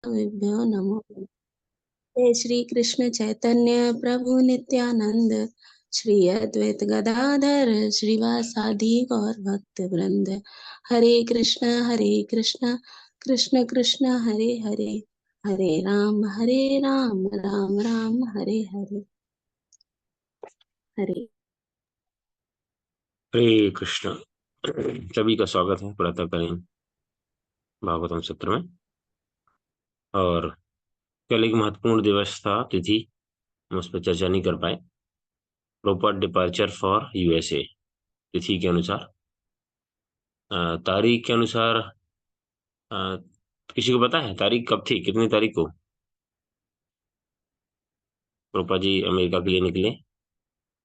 गुरुभ्यो नमो। जय श्री कृष्ण चैतन्य प्रभु नित्यानंद, श्री अद्वैत गदाधर श्रीवासादि गौर भक्त वृंद। हरे कृष्ण कृष्ण कृष्ण हरे हरे, हरे राम राम राम हरे हरे। हरे हरे कृष्ण। सभी का स्वागत है प्रातःकालीन भागवतम सत्र में। और कल एक महत्वपूर्ण दिवस था, तिथि, हम उस पर चर्चा नहीं कर पाए। प्रॉपर डिपार्चर फॉर यूएसए तिथि के अनुसार, तारीख के अनुसार अ, किसी को पता है तारीख कब थी, कितनी तारीख को प्रोपा जी अमेरिका के लिए निकले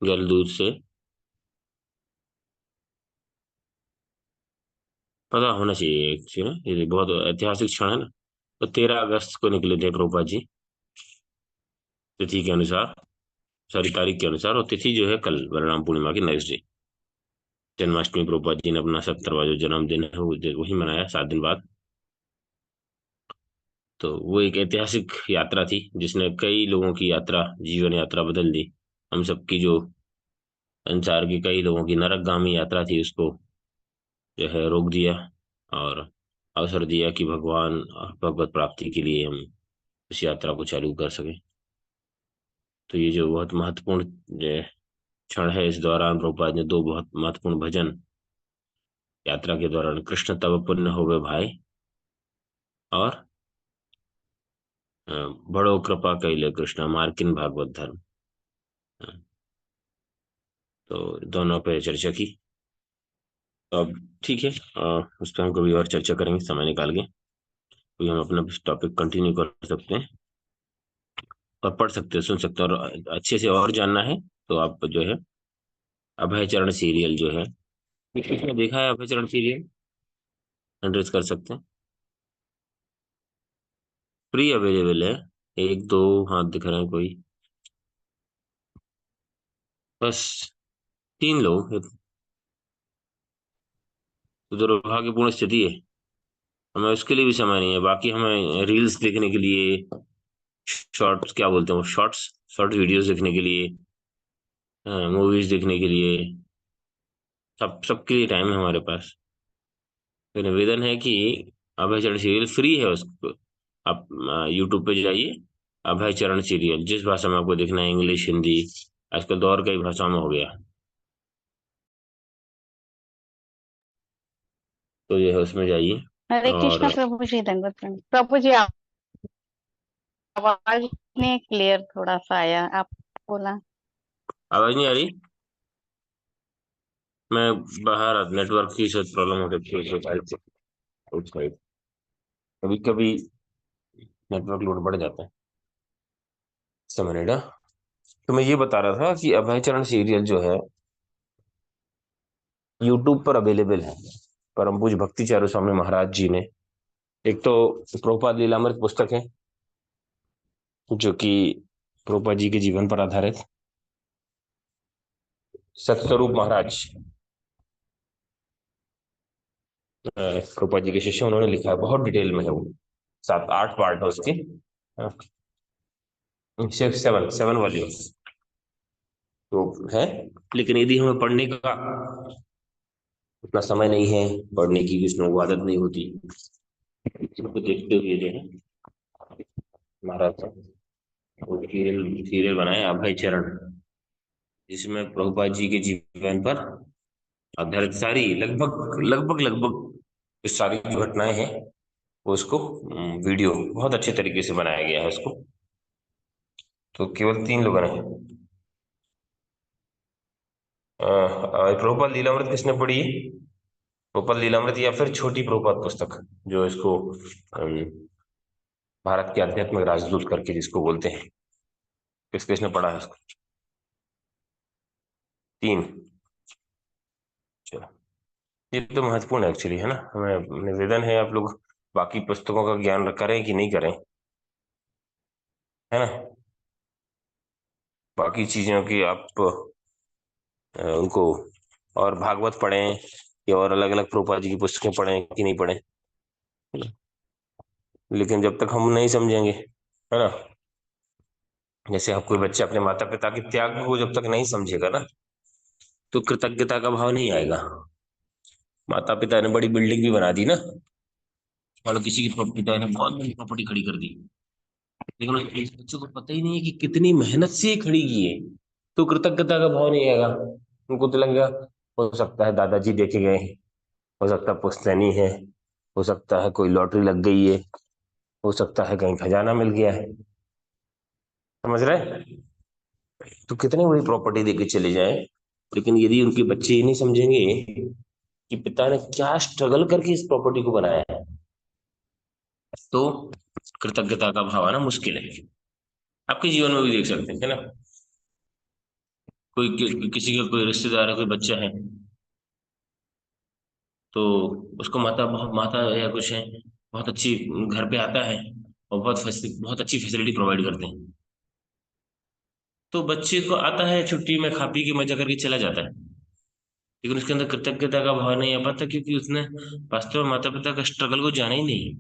जलदूत से? पता होना चाहिए एक्चुअली ना, ये बहुत ऐतिहासिक क्षण है ना। तो 13 अगस्त को निकले थे प्रोपा जी तिथि के अनुसार, सॉरी तारीख के अनुसार। और तिथि जो है कल बलराम पूर्णिमा की नेक्स्ट डे, जन्माष्टमी। प्रभुपाद जी ने अपना 70वां जो जन्मदिन है वही मनाया 7 दिन बाद। तो वो एक ऐतिहासिक यात्रा थी जिसने कई लोगों की यात्रा, जीवन यात्रा बदल दी। हम सबकी जो संसार की कई लोगों की नरकगामी यात्रा थी उसको जो है रोक दिया, और अवसर दिया कि भगवान और भगवत प्राप्ति के लिए हम इस यात्रा को चालू कर सकें। तो ये जो बहुत महत्वपूर्ण जो क्षण है, इस दौरान प्रभुपाद ने 2 बहुत महत्वपूर्ण भजन यात्रा के दौरान, कृष्ण तब पुण्य होवे भाई और बड़ो कृपा कैले कृष्ण मार्किन भागवत धर्म, तो दोनों पे चर्चा की। अब ठीक है, उस पर हम कभी और चर्चा करेंगे समय निकाल के। अभी हम अपना टॉपिक कंटिन्यू कर सकते हैं और पढ़ सकते हैं, सुन सकते हैं। और अच्छे से और जानना है तो आप जो है अभय चरण सीरियल जो है, किसने देखा है अभय चरण सीरियल? एड्रेस कर सकते हैं, फ्री अवेलेबल है। 1 2 हाथ दिख रहे हैं कोई, बस 3 लोग। तो दुर्भाग्यपूर्ण स्थिति है, हमें उसके लिए भी समय नहीं है। बाकी हमें रील्स देखने के लिए, शॉर्ट्स क्या बोलते हैं वो, शॉर्ट्स शॉर्ट वीडियोस देखने के लिए, मूवीज देखने के लिए, सबके लिए टाइम है हमारे पास। तो निवेदन है कि अभय चरण सीरियल फ्री है, उसको आप यूट्यूब पे जाइए। अभय चरण सीरियल जिस भाषा में आपको देखना है, इंग्लिश, हिंदी, आजकल दौर कई भाषाओं में हो गया, तो जो है उसमें जाइए। हरे और कृष्ण प्रभु जी, दंडवत प्रणाम। प्रभु जी, आवाज नहीं क्लियर थोड़ा सा आया, आप बोला। आवाज नहीं आ रही? मैं बाहर, नेटवर्क की शायद प्रॉब्लम हो सकती है उस साइड, कभी कभी नेटवर्क लोड बढ़ जाता है। समझ ना। तो मैं ये बता रहा था कि अभय चरण सीरियल जो है यूट्यूब पर अवेलेबल है। परम पूज्य भक्ति चारू स्वामी महाराज जी ने, एक तो प्रभुपाद लीलामृत पुस्तक है जो कि प्रभुपाद जी के जीवन पर आधारित, सतस्वरूप महाराज प्रभुपाद जी के शिष्य, उन्होंने लिखा है, बहुत डिटेल में है वो, 7 8 पार्ट है उसके, 7 वॉल्यूम तो है। लेकिन यदि हमें पढ़ने का उतना समय नहीं है, पढ़ने की कुछ लोगों को आदत नहीं होती, इसको देखते हुए जो है महाराज साहब वो सीरियल सीरियल बनाए अभय चरण, जिसमें प्रभुपाद जी के जीवन पर आधारित सारी, लगभग जो सारी जो घटनाएं हैं वो उसको वीडियो बहुत अच्छे तरीके से बनाया गया है उसको। तो केवल 3 लोगों ने प्रभुपाद लीलामृत किसने पढ़ी है? प्रभुपाद लीलामृत या फिर छोटी प्रभुपाद पुस्तक, जो इसको भारत के आध्यात्मिक राजदूत करके जिसको बोलते हैं, किसने पढ़ा है उसको? 3। चलो, ये तो महत्वपूर्ण है एक्चुअली, है ना। हमें निवेदन है आप लोग बाकी पुस्तकों का ज्ञान करें कि नहीं करें, है ना। बाकी चीजों की आप उनको, और भागवत पढ़ें या और अलग अलग प्रभुपाद जी की पुस्तकें पढ़ें कि नहीं पढ़ें, है ना? लेकिन जब तक हम नहीं समझेंगे, है ना, जैसे अब कोई बच्चा अपने माता पिता के त्याग को जब तक नहीं समझेगा ना, तो कृतज्ञता का भाव नहीं आएगा। माता पिता ने बड़ी बिल्डिंग भी बना दी ना, मतलब किसी की पिता ने बहुत बड़ी प्रॉपर्टी खड़ी कर दी, लेकिन उस बच्चों को पता ही नहीं है कि कितनी मेहनत से ये खड़ी की है, तो कृतज्ञता का भाव नहीं आएगा। उनको तो लगेगा हो सकता है दादाजी देखे गए हैं, हो सकता है पुश्तैनी है, हो सकता है कोई लॉटरी लग गई है, हो सकता है कहीं खजाना मिल गया है। समझ रहे हैं? तो कितनी बड़ी प्रॉपर्टी देके चले जाए, लेकिन यदि उनके बच्चे ये नहीं समझेंगे कि पिता ने क्या स्ट्रगल करके इस प्रॉपर्टी को बनाया है, तो कृतज्ञता का भाव आना मुश्किल है। आपके जीवन में भी देख सकते हैं, है ना, कोई किसी का कोई रिश्तेदार है, कोई बच्चा है, तो उसको माता या कुछ है, बहुत अच्छी घर पे आता है और बहुत अच्छी फैसिलिटी प्रोवाइड करते हैं, तो बच्चे को आता है छुट्टी में खा पी के मजा करके चला जाता है, लेकिन उसके अंदर कृतज्ञता का भाव नहीं आ पाता, क्योंकि उसने वास्तव में माता पिता का स्ट्रगल को जाना ही नहीं।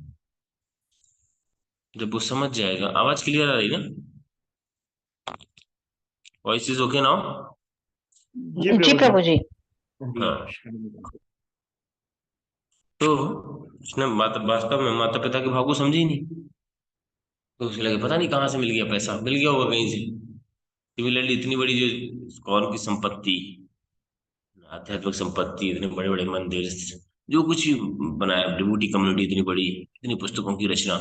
जब वो समझ जाएगा, आवाज क्लियर आ रही ना, वॉइस इज ओके नाउ? जी प्रभु जी। हाँ, तो उसने वास्तव में माता पिता के भाव को समझे ही नहीं, तो उसे लगे पता नहीं कहाँ से मिल गया, पैसा मिल गया होगा कहीं से। सिमिलरली इतनी बड़ी जो कौन की संपत्ति, आध्यात्मिक संपत्ति, इतने बड़े बड़े मंदिर, जो कुछ भी बनाया, डिवोटी कम्युनिटी इतनी बड़ी, इतनी पुस्तकों की रचना,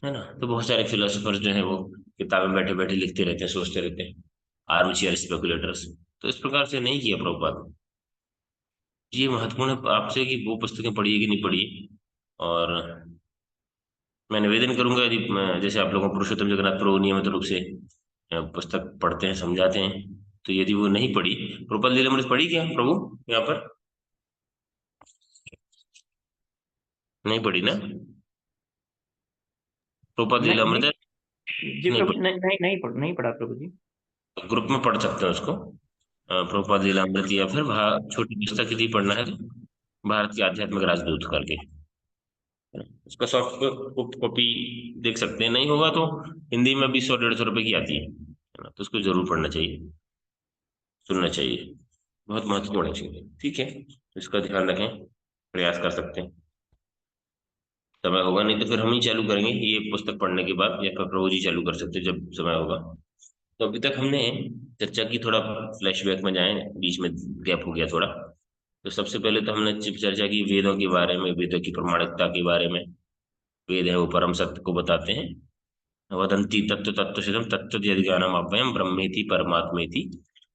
है ना, तो बहुत सारे फिलोसोफर जो है वो किताबें बैठे बैठे लिखते रहते हैं, सोचते रहते हैं, आर्मचेयर स्पेकुलेटर्स। तो इस प्रकार से नहीं किया प्रभुपाद। ये महत्वपूर्ण है आपसे कि वो पुस्तकें पढ़ी है कि नहीं पढ़ी। और मैं निवेदन करूंगा, यदि जैसे आप लोगों को पुरुषोत्तम जगन्नाथ प्रभु नियमित रूप से पुस्तक पढ़ते हैं, समझाते हैं, तो यदि वो नहीं पढ़ी, प्रभुपाद लीलामृत पढ़ी क्या प्रभु यहाँ पर? नहीं पढ़ी ना प्रभुपाद नहीं नहीं लीलामृत? जी नहीं प्रभु, पढ़ी? नहीं पढ़ा प्रभु जी। ग्रुप में पढ़ सकते हैं उसको, प्रभुपाद लीलामृत, या फिर छोटी पुस्तक यदि पढ़ना है तो भारत के आध्यात्मिक राजदूत करके, उसका सॉफ्ट कॉपी देख सकते हैं। नहीं होगा तो हिंदी में भी 100-150 रुपए की आती है ना, तो उसको जरूर पढ़ना चाहिए, सुनना चाहिए, बहुत महत्वपूर्ण है चीजें। ठीक है, इसका ध्यान रखें, प्रयास कर सकते हैं। समय होगा नहीं तो फिर हम ही चालू करेंगे ये पुस्तक पढ़ने के बाद, या फिर प्रभु जी चालू कर सकते हैं जब समय होगा। तो अभी तक हमने चर्चा की, थोड़ा फ्लैशबैक में जाएं, बीच में गैप हो गया थोड़ा। तो सबसे पहले तो हमने चर्चा की वेदों के बारे में, वेदों की प्रमाणिकता के बारे में। वेद है वो परम सत्य को बताते हैं। वदंती तत्व तत्व तत्व ज्ञानम अव्ययम ब्रह्मेति परमात्मेति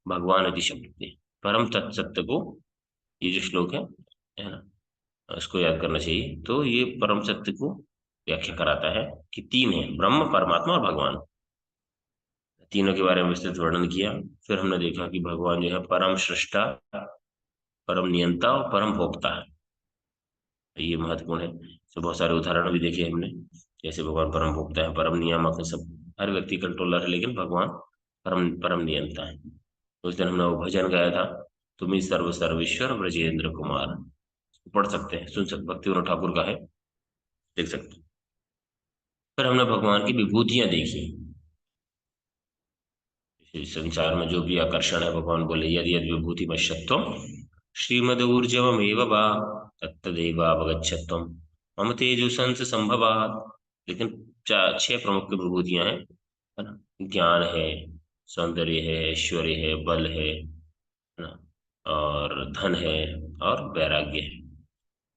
भगवान अति शब्द। परम तत्व सत्य को, ये जो श्लोक है ना, इसको याद करना चाहिए। तो ये परम सत्य को व्याख्या कराता है कि तीन है, ब्रह्म, परमात्मा और भगवान। तीनों के बारे में विस्तृत वर्णन किया। फिर हमने देखा कि भगवान जो है परम सृष्टा, परम नियंता और परम भोक्ता है। ये महत्वपूर्ण है। तो बहुत सारे उदाहरण भी देखे हमने, कैसे भगवान परम भोक्ता है, परम नियामक है, सब हर व्यक्ति कंट्रोलर है, लेकिन भगवान परम परम नियंता है। उस दिन हमने वो भजन गाया था, तुम्ही सर्व सर्वेश्वर ब्रजेंद्र कुमार। पढ़ सकते हैं, सुन सकते, भक्ति विनोद ठाकुर का है, देख सकते हैं। फिर हमने भगवान की विभूतियां देखी। इस संसार में जो भी आकर्षण है, भगवान बोले यदि यदि विभूति मश्यत्वम श्रीमद ऊर्जवमेव वा तत्तदेवावगच्छत्वम मम तेजोसंस संभवात्। लेकिन छह प्रमुख विभूतियां हैं, है ना, ज्ञान है, सौंदर्य है, ऐश्वर्य है, बल है ना, और धन है, और वैराग्य है।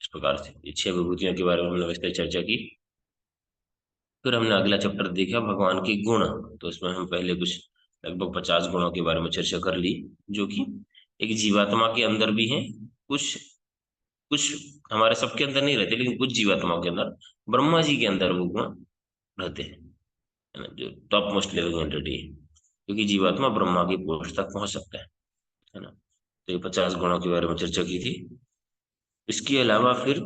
इस प्रकार से ये छह विभूतियों के बारे में हमने विस्तार चर्चा की। फिर हमने अगला चैप्टर देखा भगवान के गुण। तो इसमें हम पहले कुछ लगभग 50 गुणों के बारे में चर्चा कर ली, जो कि एक जीवात्मा के अंदर भी हैं, कुछ कुछ हमारे सबके अंदर नहीं रहते, लेकिन कुछ जीवात्माओं के अंदर, ब्रह्मा जी के अंदर वो गुण रहते हैं, है ना, जो टॉप मोस्ट लेवल की एंटिटी है, क्योंकि जीवात्मा ब्रह्मा की पोस्ट तक पहुंच सकता है ना। तो ये 50 गुणों के बारे में चर्चा की थी। इसके अलावा फिर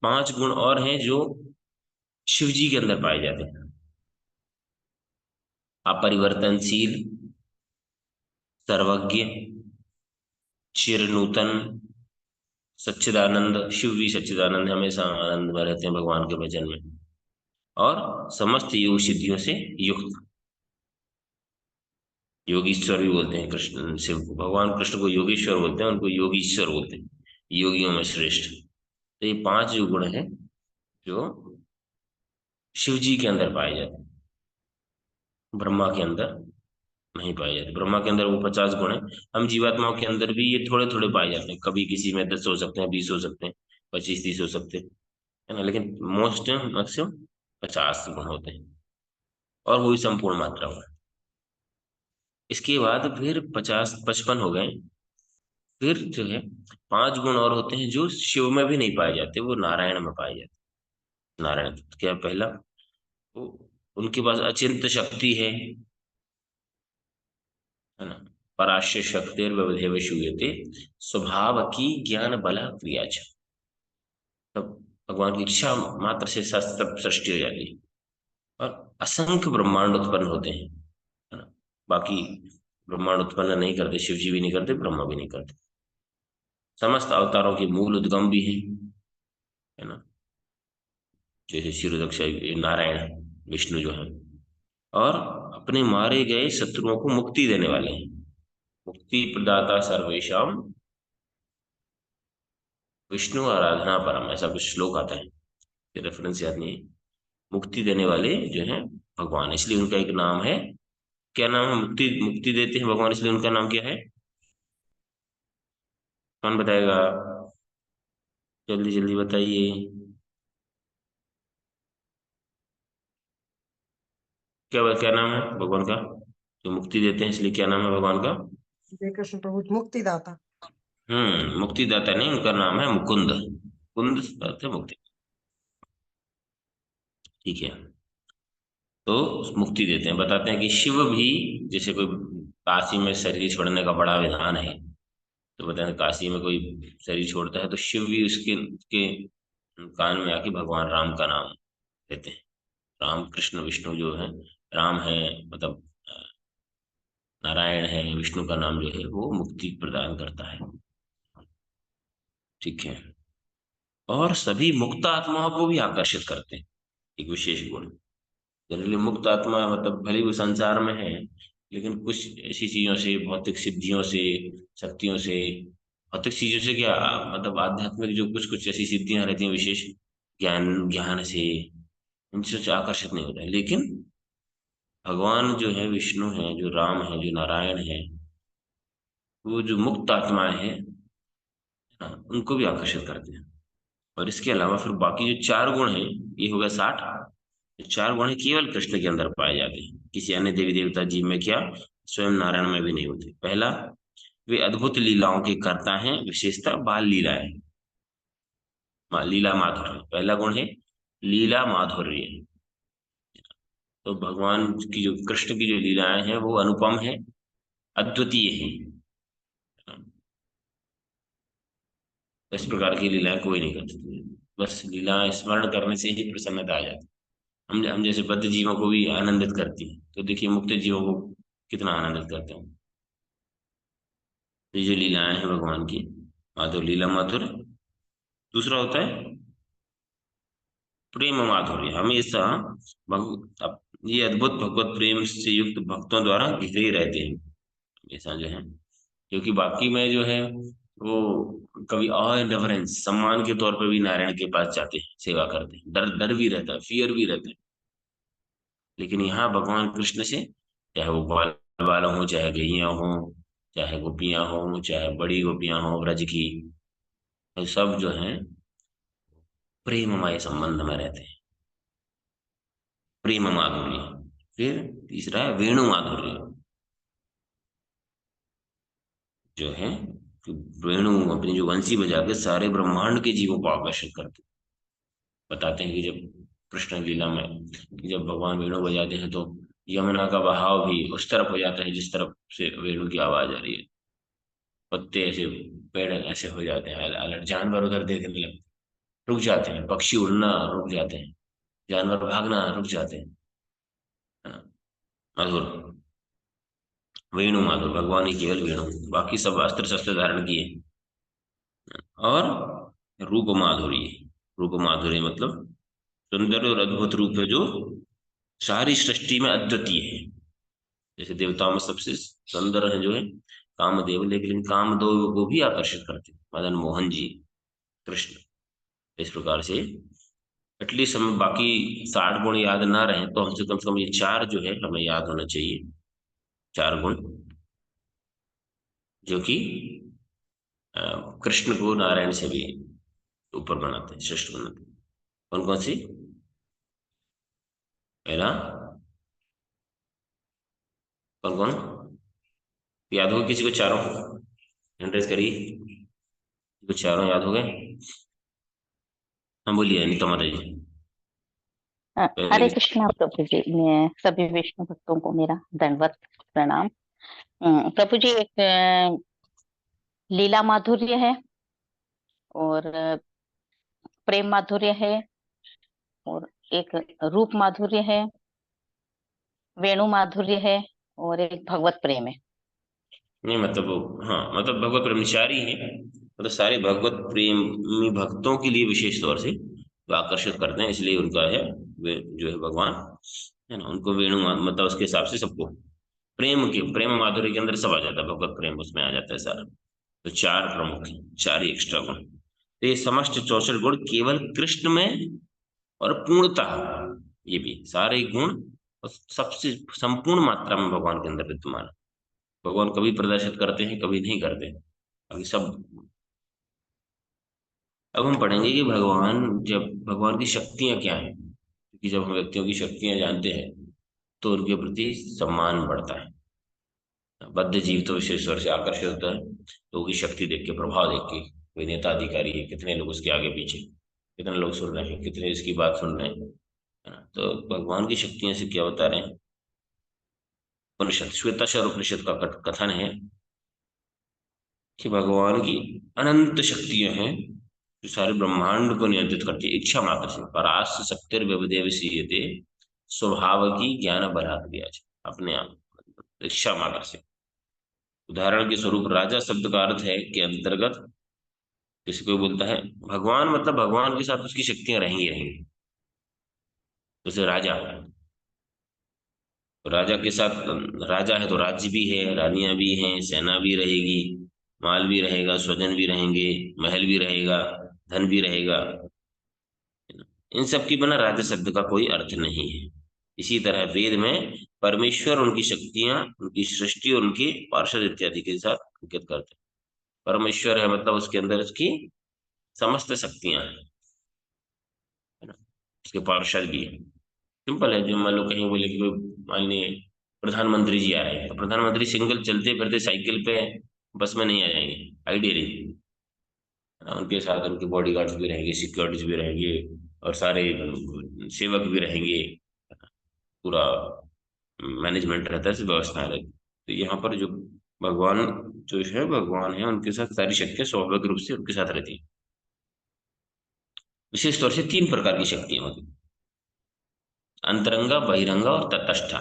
5 गुण और हैं जो शिव जी के अंदर पाए जाते हैं। अपरिवर्तनशील, सर्वज्ञ, चिर नूतन, सच्चिदानंद। शिव भी सच्चिदानंद, हमेशा आनंद में रहते हैं भगवान के भजन में। और समस्त योग सिद्धियों से युक्त। योगीश्वर भी बोलते हैं कृष्ण, शिव को, भगवान कृष्ण को योगेश्वर बोलते हैं, उनको योगीश्वर बोलते हैं, योगियों में श्रेष्ठ। तो ये 5 जो गुण हैं जो शिव जी के अंदर पाए जाते हैं, ब्रह्मा के अंदर नहीं पाए जाते। ब्रह्मा के अंदर वो 50 गुण है, हम जीवात्माओं के अंदर भी ये थोड़े थोड़े पाए जाते हैं। कभी किसी में 10 हो सकते हैं, 20 हो सकते हैं, 25 30 हो सकते हैं, है ना, लेकिन मोस्ट मैक्सिमम 50 गुण होते हैं, और वो भी संपूर्ण मात्रा में। इसके बाद फिर 50 55 हो गए। फिर जो है 5 गुण और होते हैं जो शिव में भी नहीं पाए जाते, वो नारायण में पाए जाते। नारायण क्या है? पहला, वो उनके पास अचिंत शक्ति है ना, पराश्य शक्तिर व्यवधेव शूयते, स्वभाव की ज्ञान बल क्रिया च। तब भगवान की इच्छा मात्र से सब सृष्टि हो जाती है, और असंख्य ब्रह्मांड उत्पन्न होते हैं, है ना। बाकी ब्रह्मांड उत्पन्न नहीं करते, शिव जी भी नहीं करते, ब्रह्मा भी नहीं करते। समस्त अवतारों के मूल उद्गम भी है ना, जैसे क्षीरोदक्ष नारायण है, विष्णु जो है, और अपने मारे गए शत्रुओं को मुक्ति देने वाले हैं। मुक्ति प्रदाता सर्वेशम विष्णु आराधना परम, ऐसा कुछ श्लोक आता है, रेफरेंस याद नहीं है। मुक्ति देने वाले जो है भगवान, इसलिए उनका एक नाम है। क्या नाम है? मुक्ति, मुक्ति देते हैं भगवान, इसलिए उनका नाम क्या है? कौन बताएगा? जल्दी जल्दी बताइए। क्या नाम है भगवान का जो मुक्ति देते हैं? इसलिए क्या नाम है भगवान का? जय कृष्ण प्रभु, मुक्तिदाता। मुक्तिदाता नहीं, उनका नाम है मुकुंद। कुंद अर्थ है मुक्ति। ठीक है, तो मुक्ति देते हैं। बताते हैं कि शिव भी, जैसे कोई काशी में शरीर छोड़ने का बड़ा विधान है, तो बताते हैं काशी में कोई शरीर छोड़ता है तो शिव भी उसके उसके कान में आके भगवान राम का नाम लेते हैं। राम, कृष्ण, विष्णु जो है, राम है मतलब नारायण है, विष्णु का नाम जो है वो मुक्ति प्रदान करता है। ठीक है, और सभी मुक्त आत्माओं को भी आकर्षित करते हैं, एक विशेष गुण। जनरली मुक्त आत्मा मतलब भले ही वो संसार में है, लेकिन कुछ ऐसी चीजों से, भौतिक सिद्धियों से, शक्तियों से, भौतिक चीजों से क्या, मतलब आध्यात्मिक जो कुछ कुछ ऐसी सिद्धियां रहती हैं विशेष, ज्ञान ज्ञान से, उनसे आकर्षित नहीं होता है। लेकिन भगवान जो है, विष्णु है, जो राम है, जो नारायण है, वो जो मुक्त आत्माएं हैं ना, उनको भी आकर्षित करते हैं। और इसके अलावा फिर बाकी जो 4 गुण हैं, ये हो गया 60। जो 4 गुण है केवल कृष्ण के अंदर पाए जाते हैं, किसी अन्य देवी देवता जीव में क्या, स्वयं नारायण में भी नहीं होते। पहला, वे अद्भुत लीलाओं के कर्ता हैं, विशेषता बाल लीलाएं, लीला माधुर्य। पहला गुण है लीला माधुर्य। तो भगवान की जो, कृष्ण की जो लीलाएं हैं वो अनुपम है, अद्वितीय है। इस प्रकार की लीलाएं कोई नहीं कर सकती, बस लीला स्मरण करने से ही प्रसन्नता आ जाती है। हम जैसे बद्ध जीवों को भी आनंदित करती है, तो देखिए मुक्त जीवों को कितना आनंदित करते हैं ये जो लीलाएं हैं भगवान की। माधुर, लीला माधुर। दूसरा होता है प्रेम माधुर्य, हमेशा अब ये अद्भुत भगवत प्रेम से युक्त भक्तों द्वारा घिरे रहते हैं हमेशा जो है। क्योंकि बाकी में जो है वो कभी रेफरेंस, सम्मान के तौर पे भी नारायण के पास जाते हैं, सेवा करते हैं, डर डर भी रहता है, फियर भी रहता है। लेकिन यहाँ भगवान कृष्ण से, चाहे वो बाल बाल हो, चाहे गैया हो, चाहे गोपियां हो, चाहे बड़ी गोपियां हो ब्रज की, तो सब जो है प्रेममय संबंध में रहते हैं। प्रेम माधुर्य। फिर तीसरा है वेणु माधुर्य, जो है कि वेणु अपनी जो वंशी बजा के सारे ब्रह्मांड के जीवों को आकर्षित करते। बताते हैं कि जब कृष्ण लीला में, कि जब भगवान वेणु बजाते हैं तो यमुना का बहाव भी उस तरफ हो जाता है जिस तरफ से वेणु की आवाज आ रही है। पत्ते ऐसे, पेड़ ऐसे हो जाते हैं अलर्ट, जानवर उधर देखने लगते, रुक जाते हैं, पक्षी उड़ना रुक जाते हैं, जानवर भागना रुक जाते हैं, है ना। मधुर, वेणु माधुर, भगवान ही केवल वेणु, बाकी सब अस्त्र शस्त्र धारण किए। और रूप माधुरी, रूप माधुरी मतलब सुंदर और अद्भुत रूप है जो सारी सृष्टि में अद्वितीय है। जैसे देवताओं में सबसे सुंदर है जो है कामदेव, लेकिन कामदेव को भी आकर्षित करते हैं मदन मोहन जी कृष्ण। इस प्रकार से एटलीस्ट हमें बाकी 60 गुण याद ना रहे तो हमसे कम से कम ये 4 जो है हमें याद होना चाहिए। 4 गुण जो कि कृष्ण को नारायण से भी ऊपर बनाते हैं, श्रेष्ठ बनाते हैं। कौन कौन सी? पहला कौन कौन याद हो किसी को? चारों हैंड रेज करिए। तो चारों याद हो गए? हाँ बोलिए अनिता माता जी। हरे कृष्णा प्रभु जी। मैं सभी विष्णु भक्तों को मेरा दंडवत प्रणाम। प्रभु जी, एक लीला माधुर्य है और प्रेम माधुर्य है और एक रूप माधुर्य है, वेणु माधुर्य है और एक भगवत प्रेम है। नहीं मतलब हाँ, मतलब भगवत प्रेमचारी है, मतलब सारे भगवत प्रेमी भक्तों के लिए विशेष तौर से वो आकर्षित करते हैं, इसलिए उनका है वे जो है भगवान है ना, उनको वेणु मतलब उसके हिसाब से सबको प्रेम माधुर्य के अंदर सब आ जाता है, भगवत प्रेम उसमें आ जाता है सारा। तो 4 प्रमुख हैं, 4 ही एक्स्ट्रा गुण। तो ये समस्त 64 गुण केवल कृष्ण में और पूर्णता, ये भी सारे गुण और सबसे संपूर्ण मात्रा में भगवान के अंदर विद्यमान है। भगवान कभी प्रदर्शित करते हैं, कभी नहीं करते हैं, बाकी सब। अब हम पढ़ेंगे कि भगवान की शक्तियां क्या हैं, क्योंकि जब हम व्यक्तियों की शक्तियां जानते हैं तो उनके प्रति सम्मान बढ़ता है। बद्ध जीव तो विशेष तौर से आकर्षित होता है लोगों की शक्ति देख के, प्रभाव देख के। कोई नेता अधिकारी है, कितने लोग उसके आगे पीछे, कितने लोग सुन रहे हैं, कितने इसकी बात सुन रहे हैं, है ना। तो भगवान की शक्तियां से क्या बता रहे हैं? उपनिषद श्वेताश्वर उपनिषद का कथन है कि भगवान की अनंत शक्तियां हैं जो सारे ब्रह्मांड को नियंत्रित करती है इच्छा मात्र से। परास्य शक्तिर व्यवदेव सीयते स्वभाव की ज्ञान बलात् दिया जाए, अपने आप इच्छा मात्र से। उदाहरण के स्वरूप राजा शब्द का अर्थ है कि अंतर्गत किसी को बोलता है भगवान, मतलब भगवान के साथ उसकी शक्तियां रहेंगी रहेंगी। जैसे राजा, तो राजा के साथ राजा है तो राज्य भी है, रानियां भी हैं, सेना भी रहेगी, माल भी रहेगा, स्वजन भी रहेंगे, महल भी रहेगा, धन भी रहेगा। इन सब की बिना राजा शब्द का कोई अर्थ नहीं है। इसी तरह वेद में परमेश्वर उनकी शक्तियां, उनकी सृष्टि और उनकी पार्षद इत्यादि के साथ अंकित करते हैं। परमेश्वर है मतलब उसके अंदर उसकी समस्त शक्तियां हैं, है ना। उसके पार्षद भी है। सिंपल है, जो मान लो कहीं बोले कि कोई मान लीजिए प्रधानमंत्री जी आ रहे हैं, तो प्रधानमंत्री सिंगल चलते फिरते साइकिल पे बस में नहीं आ जाएंगे, आइडियली उनके साथ उनके बॉडीगार्ड्स भी रहेंगे, सिक्योरिटीज भी रहेंगे और सारे सेवक भी रहेंगे, पूरा मैनेजमेंट रहता है, सब व्यवस्था रहती है। तो यहाँ पर जो भगवान जो है भगवान है, उनके साथ सारी शक्तियां स्वाभाविक रूप से उनके साथ रहती है। विशेष तौर से 3 प्रकार की शक्तियां होती हैं, अंतरंगा, बहिरंगा और तटस्थ।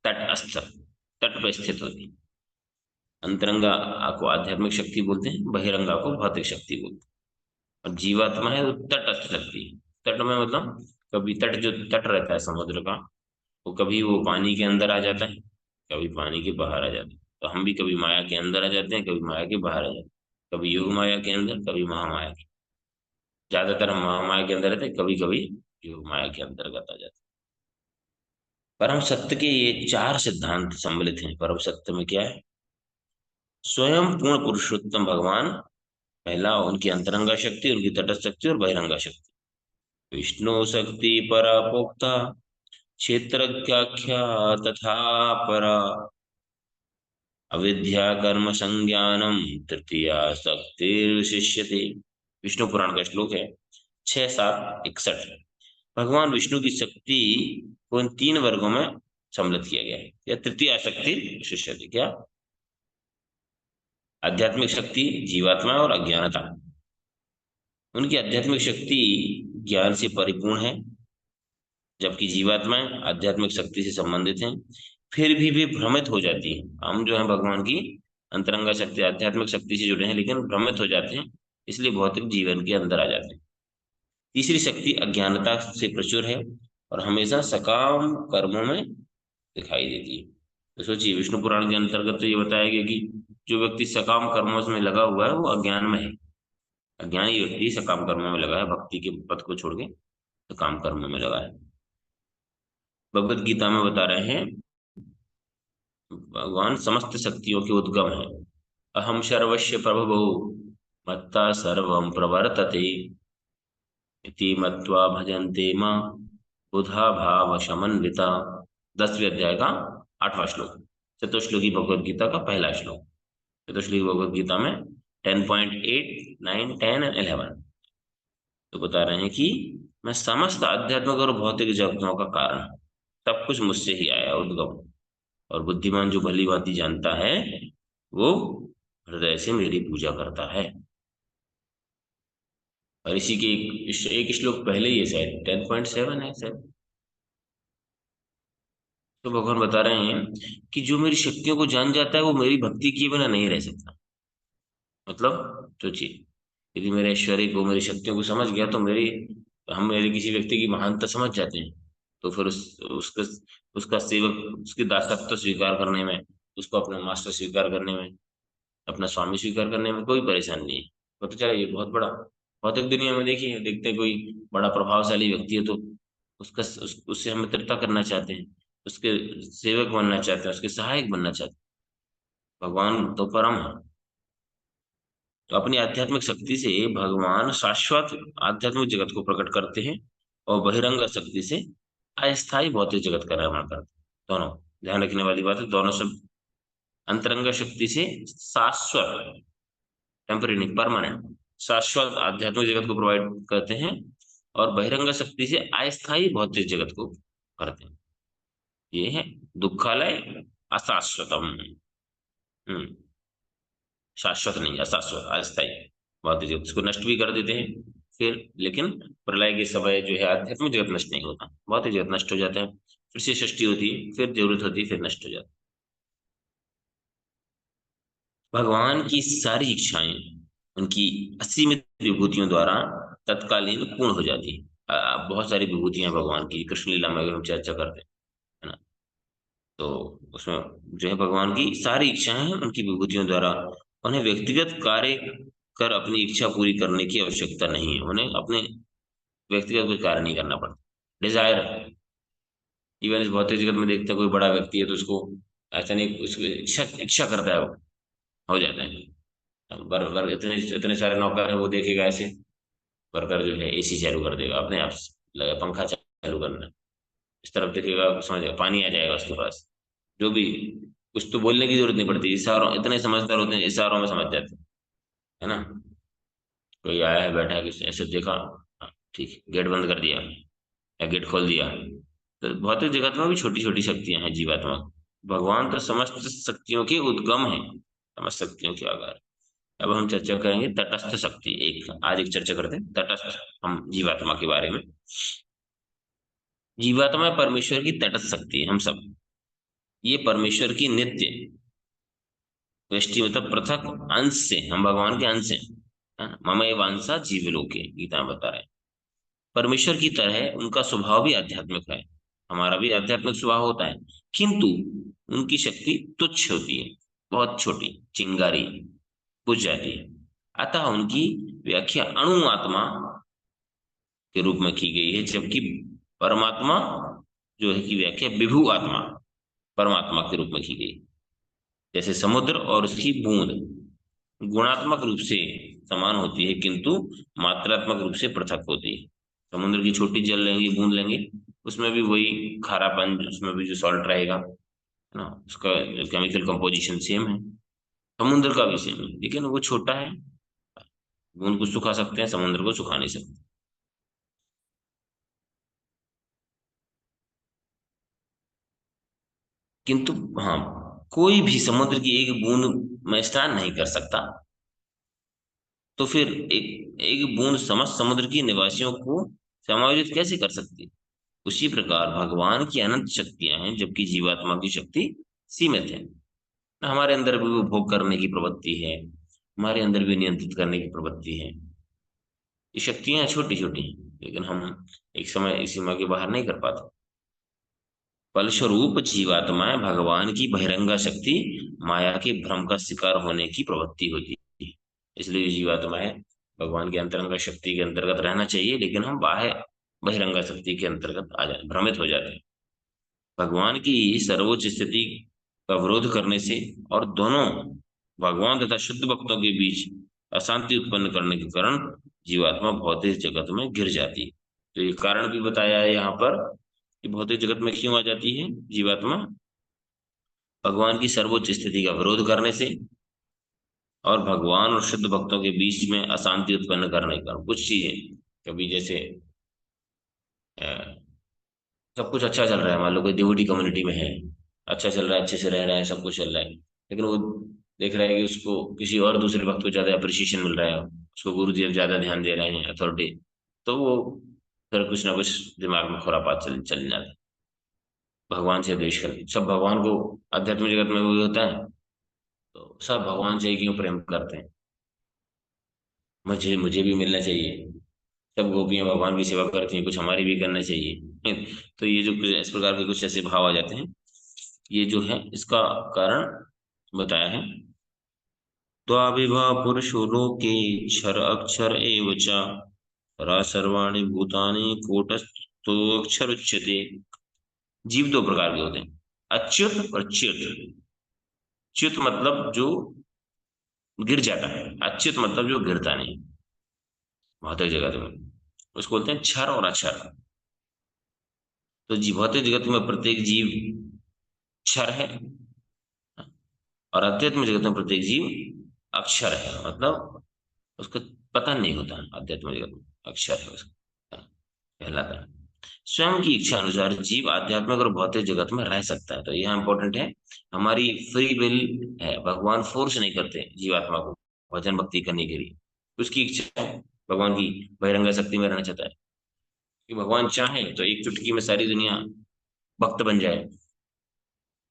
तटस्थ तट पर स्थित होती है। अंतरंगा को आध्यात्मिक शक्ति बोलते हैं, बहिरंगा को भौतिक शक्ति बोलते हैं। और जीवात्मा है तो तटस्थ शक्ति। तट में मतलब कभी तट, जो तट रहता है समुद्र का, वो कभी वो पानी के अंदर आ जाता है, कभी पानी के बाहर आ जाता है। तो हम भी कभी माया के अंदर आ जाते हैं, कभी माया के बाहर आ जाते हैं, कभी योग माया के अंदर, कभी महामाया के। ज्यादातर हम महामाया के अंदर रहते हैं, कभी कभी योग माया के अंतर्गत आ जाते हैं। परम सत्य के ये 4 सिद्धांत सम्मिलित हैं। परम सत्य में क्या है? स्वयं पूर्ण पुरुषोत्तम भगवान, पहला उनकी अंतरंगा शक्ति, उनकी तटस्थ शक्ति और बहिरंगा शक्ति। विष्णु शक्ति परा प्रोक्ता क्षेत्रज्ञाख्या तथा परा अविद्या कर्म संज्ञानम तृतीया शक्तिर्विशिष्यते। विष्णु पुराण का श्लोक है 6-7-61। भगवान विष्णु की शक्ति को इन 3 वर्गों में सम्मिलित किया गया है। या तृतीय शक्ति विशिष्यते, क्या? आध्यात्मिक शक्ति जीवात्मा और अज्ञानता। उनकी आध्यात्मिक शक्ति ज्ञान से परिपूर्ण है, जबकि जीवात्माएं आध्यात्मिक शक्ति से संबंधित हैं, फिर भी वे भ्रमित हो जाती हैं। हम जो है भगवान की अंतरंगा शक्ति आध्यात्मिक शक्ति से जुड़े हैं, लेकिन भ्रमित हो जाते हैं, इसलिए भौतिक जीवन के अंदर आ जाते हैं। तीसरी शक्ति अज्ञानता से प्रचुर है और हमेशा सकाम कर्मों में दिखाई देती है। तो सोचिए, विष्णु पुराण के अंतर्गत तो ये बताया गया कि जो व्यक्ति सकाम कर्मों में लगा हुआ है वो अज्ञान में है। अज्ञानी व्यक्ति सकाम कर्मों में लगा है, भक्ति के पथ को छोड़ के सकाम कर्मों में लगा है। भगवत गीता में बता रहे हैं भगवान समस्त शक्तियों के उद्गम है। अहम सर्वस्य प्रभवो मत्ता सर्वं प्रवर्तते इति मत्वा भजन्ते मां बुधा भाव समन्विता। 10वें अध्याय का 8वां श्लोक, चतुश्लोकी भगवत गीता का पहला श्लोक। चतुश्लोकी भगवत गीता में 10.8, 9, 10 और 11 तो बता रहे हैं कि मैं समस्त आध्यात्मिक और भौतिक जगतों का कारण हूं। सब कुछ मुझसे ही आया, उद्गम। और बुद्धिमान जो भली भांति जानता है वो हृदय से मेरी पूजा करता है। और इसी के एक श्लोक पहले ही है, शायद 10.7 है शायद, तो भगवान बता रहे हैं कि जो मेरी शक्तियों को जान जाता है वो मेरी भक्ति किए बिना नहीं रह सकता। मतलब सोचिए, यदि मेरे ऐश्वर्य को, मेरी शक्तियों को समझ गया तो हम मेरे किसी व्यक्ति की महानता समझ जाते हैं, तो फिर उसका सेवक, उसकी दासत्व स्वीकार करने में, उसको अपना मास्टर स्वीकार करने में, अपना स्वामी स्वीकार करने में कोई परेशानी नहीं है। पता चला ये बहुत बड़ा भौतिक दुनिया में देखिए, देखते हैं कोई बड़ा प्रभावशाली व्यक्ति है तो उससे हम मित्रता करना चाहते हैं, उसके सेवक बनना चाहते हैं, उसके सहायक बनना चाहते हैं। भगवान तो परम है। तो अपनी आध्यात्मिक शक्ति से भगवान शाश्वत आध्यात्मिक जगत को प्रकट करते हैं और बहिरंग शक्ति से अस्थायी भौतिक जगत का निर्माण करते हैं। दोनों ध्यान रखने वाली बात है, दोनों सब। अंतरंग शक्ति से शाश्वत, टेम्परेरी नहीं, परमानेंट, शाश्वत आध्यात्मिक जगत को प्रोवाइड करते हैं और बहिरंग शक्ति से अस्थायी भौतिक जगत को करते हैं। ये है दुखालय अशाश्वतम। शाश्वत नहीं, अशाश्वत, अस्थायी भौतिक जगत, इसको नष्ट भी कर देते हैं फिर, लेकिन प्रलय के समय जो है आध्यात्मिक जगत नष्ट नहीं होता, भौतिक जगत नष्ट हो जाता है, फिर से सृष्टि होती है, फिर जरूरत होती है, फिर नष्ट हो जाता है। भगवान की सारी इच्छाएं उनकी असीमित विभूतियों द्वारा तत्कालीन पूर्ण हो जाती है। बहुत सारी विभूतियां भगवान की कृष्ण लीला में अगर हम चर्चा करते हैं, है ना, तो उसमें जो है भगवान की सारी इच्छाएं हैं उनकी विभूतियों द्वारा। उन्हें व्यक्तिगत कार्य कर अपनी इच्छा पूरी करने की आवश्यकता नहीं है, उन्हें अपने व्यक्तिगत कोई कार्य नहीं करना पड़ता। डिजायर, इवन इस भौतिक जगत में देखते हैं कोई बड़ा व्यक्ति है तो उसको ऐसा नहीं, उसको इच्छा इच्छा करता है, वो हो जाता है। वर्कर इतने इतने सारे नौकर है, वो देखेगा ऐसे, वर्कर जो है एसी चालू कर देगा अपने आप से, लगा पंखा चालू करना, इस तरफ देखेगा समझेगा पानी आ जाएगा उसके पास, जो भी, कुछ तो बोलने की जरूरत नहीं पड़ती, इशारों, इतने समझदार होते हैं, इशारों में समझ जाते हैं, है ना। कोई आया है, बैठा है, किसी ऐसे देखा, हाँ, ठीक है, गेट बंद कर दिया या गेट खोल दिया। तो भौतिक जगत में भी छोटी छोटी शक्तियां हैं जीवात्मा। भगवान तो समस्त शक्तियों के उद्गम है, समस्त शक्तियों के आधार। अब हम चर्चा करेंगे तटस्थ शक्ति, आज एक चर्चा करते हैं तटस्थ, हम जीवात्मा के बारे में। जीवात्मा परमेश्वर की तटस्थ शक्ति है, हम सब ये परमेश्वर की नित्य वृष्टि, मतलब पृथक अंश से, हम भगवान के अंश हैं। मम एवांसा जीवलोके, गीता में बता रहे हैं। परमेश्वर की तरह उनका स्वभाव भी आध्यात्मिक है, हमारा भी आध्यात्मिक स्वभाव होता है, किंतु उनकी शक्ति तुच्छ होती है, बहुत छोटी, चिंगारी, बुझ जाती है। अतः उनकी व्याख्या अणु आत्मा के रूप में की गई है, जबकि परमात्मा जो है की व्याख्या विभु आत्मा, परमात्मा के रूप में की गई। जैसे समुद्र और उसकी बूंद गुणात्मक रूप से समान होती है, किंतु मात्रात्मक रूप से पृथक होती है। समुद्र की छोटी जल लेंगे, बूंद लेंगे, उसमें भी वही खारापन, उसमें भी जो सॉल्ट रहेगा, है ना, उसका केमिकल कंपोजिशन सेम है। समुद्र का भी सेम है, लेकिन वो छोटा है। बूंद को सुखा सकते हैं, समुद्र को सुखा नहीं सकते। किंतु हाँ, कोई भी समुद्र की एक बूंद में स्नान नहीं कर सकता, तो फिर एक एक बूंद समस्त समुद्र की निवासियों को समायोजित कैसे कर सकती है। उसी प्रकार भगवान की अनंत शक्तियां हैं, जबकि जीवात्मा की शक्ति सीमित है। हमारे अंदर भी वो भोग करने की प्रवृत्ति है, हमारे अंदर भी नियंत्रित करने की प्रवृत्ति है। ये शक्तियां छोटी छोटी हैं, लेकिन हम एक समय इस सीमा के बाहर नहीं कर पाते। फलस्वरूप जीवात्माएं भगवान की बहिरंगा शक्ति माया के भ्रम का शिकार होने की प्रवृत्ति होती है। इसलिए जीवात्माएं भगवान की अंतरंगा शक्ति के अंतर्गत रहना चाहिए, लेकिन हम बाह्य बहिरंगा शक्ति के अंतर्गत आ जाते, भ्रमित हो जाते हैं। भगवान की सर्वोच्च स्थिति का विरोध करने से और दोनों भगवान तथा शुद्ध भक्तों के बीच अशांति उत्पन्न करने के कारण जीवात्मा भौतिक जगत में गिर जाती है। तो ये कारण भी बताया है यहाँ पर कि भौतिक जगत में क्यों आ जाती है जीवात्मा। भगवान की सर्वोच्च स्थिति का विरोध करने से और भगवान और शुद्ध भक्तों के बीच में अशांति उत्पन्न करने का। कुछ चीजें कभी जैसे सब कुछ अच्छा चल रहा है, मान लो कोई डिवोटी कम्युनिटी में है, अच्छा चल रहा है, अच्छे से रह रहा है, सब कुछ चल रहा है, लेकिन वो देख रहा है कि उसको किसी और दूसरे भक्त को ज्यादा अप्रिसिएशन मिल रहा है, उसको गुरुदेव ज्यादा ध्यान दे रहे हैं, अथॉरिटी, तो वो फिर कुछ ना कुछ दिमाग में खुरापात चल जाता है, भगवान से द्वेष कर। सब भगवान को अध्यात्म जगत में वही होता है, तो सब भगवान से ही क्यों प्रेम करते हैं, मुझे मुझे भी मिलना चाहिए, सब गोपियां भगवान की सेवा करती हैं, कुछ हमारी भी करना चाहिए। तो ये जो इस प्रकार के कुछ ऐसे भाव आ जाते हैं, ये जो है इसका कारण बताया है। द्वाविभा पुरुषो लोके क्षर अक्षर एव च रा सर्वाणि भूतानि कूटस्थो अक्षर उच्यते। जीव दो प्रकार के होते हैं, अच्युत और च्युत। च्युत मतलब जो गिर जाता है, अच्युत मतलब जो गिरता नहीं भौतिक जगत में, उसको बोलते हैं क्षर और अक्षर। तो भौतिक जगत में प्रत्येक जीव क्षर है और अध्यात्म जगत में प्रत्येक जीव अक्षर है, मतलब उसको पता नहीं होता, अध्यात्म जगत में अक्षर है उसका कहलाता है। स्वयं की इच्छा अनुसार जीव आध्यात्मिक और भौतिक जगत में रह सकता है। तो यह इंपॉर्टेंट है, हमारी फ्री विल है, भगवान फोर्स नहीं करते जीवात्मा को भजन भक्ति करने के लिए, उसकी इच्छा है, भगवान की बहिरंगा शक्ति में रहना चाहता है कि भगवान चाहे तो एक चुटकी में सारी दुनिया भक्त बन जाए,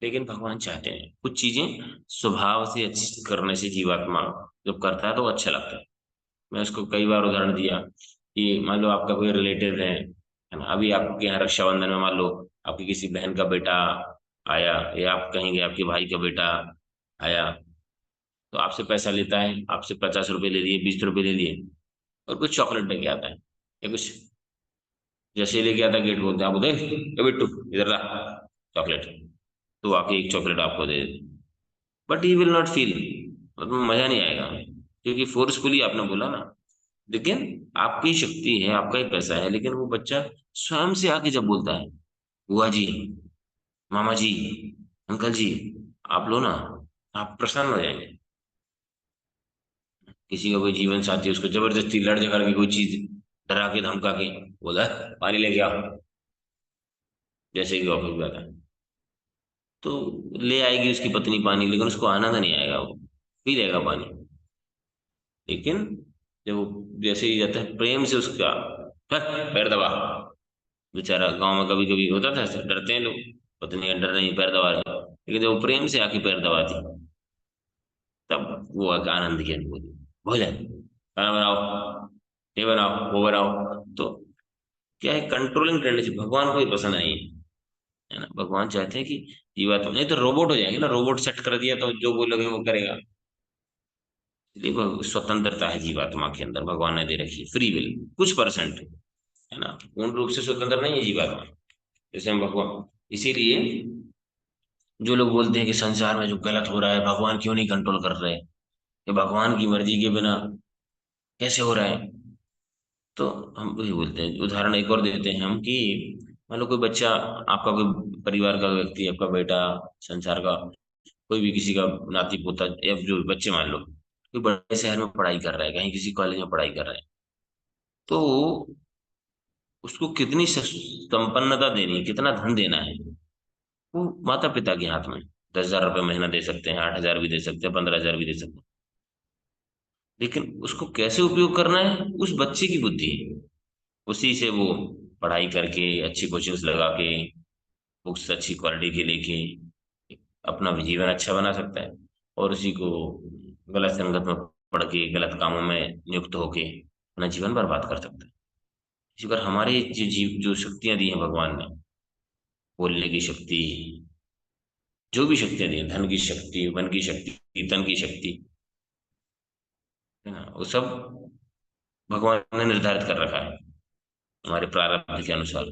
लेकिन भगवान चाहते हैं कुछ चीजें स्वभाव से अच्छी करने से जीवात्मा जब करता है तो अच्छा लगता है। मैं उसको कई बार उदाहरण दिया कि मान लो आपका कोई रिलेटिव है ना, अभी आपके यहाँ रक्षाबंधन में मान लो आपकी किसी बहन का बेटा आया, या आप कहेंगे आपके भाई का बेटा आया, तो आपसे पैसा लेता है, आपसे 50 रुपए ले लिए, 20 रुपए ले लिए, और कुछ चॉकलेट लेके आता है या कुछ, जैसे ही लेके आता गेट बोलते हैं, आप बोलते हैं, "ए बिट्टू इधर ला चॉकलेट", तो आके एक चॉकलेट आपको दे देते, but he will not feel, मतलब मजा नहीं आएगा, क्योंकि फोर्सफुली आपने बोला ना। लेकिन आपकी शक्ति है, आपका ही पैसा है, लेकिन वो बच्चा स्वयं से आके जब बोलता है, बुआ जी, मामा जी, अंकल जी, आप लो ना, आप प्रसन्न हो जाएंगे। किसी का कोई जीवन साथी उसको जबरदस्ती लड़ झगड़ के कोई चीज डरा के धमका के बोला पानी लेके आओ, जैसे कि ऑफिस में आता है, तो ले आएगी उसकी पत्नी पानी, लेकिन उसको आनंद नहीं आएगा, वो पी लेगा पानी, लेकिन जब वो जैसे ही जाता है प्रेम से उसका पैर दबा, बेचारा गांव में कभी कभी होता था ऐसा, डरते हैं लोग, पत्नी का डर नहीं पैर दबा रहे, लेकिन जब वो प्रेम से आके पैर दबाती, तब वो एक आनंद की अनुभूति। भोजन, खाना बनाओ, ये बनाओ वो बनाओ, तो क्या है, कंट्रोलिंग टेंडेंसी भगवान को ही पसंद नहीं है ना। भगवान चाहते हैं कि जीवात्मा, नहीं तो रोबोट हो जाएंगे ना, रोबोट सेट कर दिया तो जो बोलोगे वो करेगा। इसलिए स्वतंत्रता है जीवात्मा के अंदर, भगवान ने दे रखी है फ्री विल, कुछ परसेंट है ना, पूर्ण रूप से स्वतंत्र नहीं है जीवात्मा, जैसे हम भगवान। इसीलिए जो लोग बोलते हैं कि संसार में जो गलत हो रहा है भगवान क्यों नहीं कंट्रोल कर रहे, कि भगवान की मर्जी के बिना कैसे हो रहा है, तो हम वही बोलते हैं, उदाहरण एक और देते हैं हम कि मान लो कोई बच्चा, आपका कोई परिवार का व्यक्ति, आपका बेटा, संसार का कोई भी किसी का नाती पोता, या जो बच्चे मान लो कोई बड़े शहर में पढ़ाई कर रहा है, कहीं किसी कॉलेज में पढ़ाई कर रहा है, तो उसको कितनी संपन्नता देनी है, कितना धन देना है, वो माता पिता के हाथ में। 10,000 रुपये महीना दे सकते हैं, 8,000 भी दे सकते हैं, 15,000 भी दे सकते हैं, लेकिन उसको कैसे उपयोग करना है उस बच्चे की बुद्धि है। उसी से वो पढ़ाई करके अच्छी कोचिंग्स लगा के बुक्स अच्छी क्वालिटी के लेके अपना भी जीवन अच्छा बना सकता है, और उसी को गलत संगत में पढ़ के गलत कामों में नियुक्त होके अपना जीवन बर्बाद कर सकता है। इसी पर हमारे जो शक्तियां दी हैं भगवान ने, बोलने की शक्ति, जो भी शक्तियां दी हैं, धन की शक्ति, मन की शक्ति, तन की शक्ति, है ना, वो सब भगवान ने निर्धारित कर रखा है हमारे प्रारब्ध के अनुसार।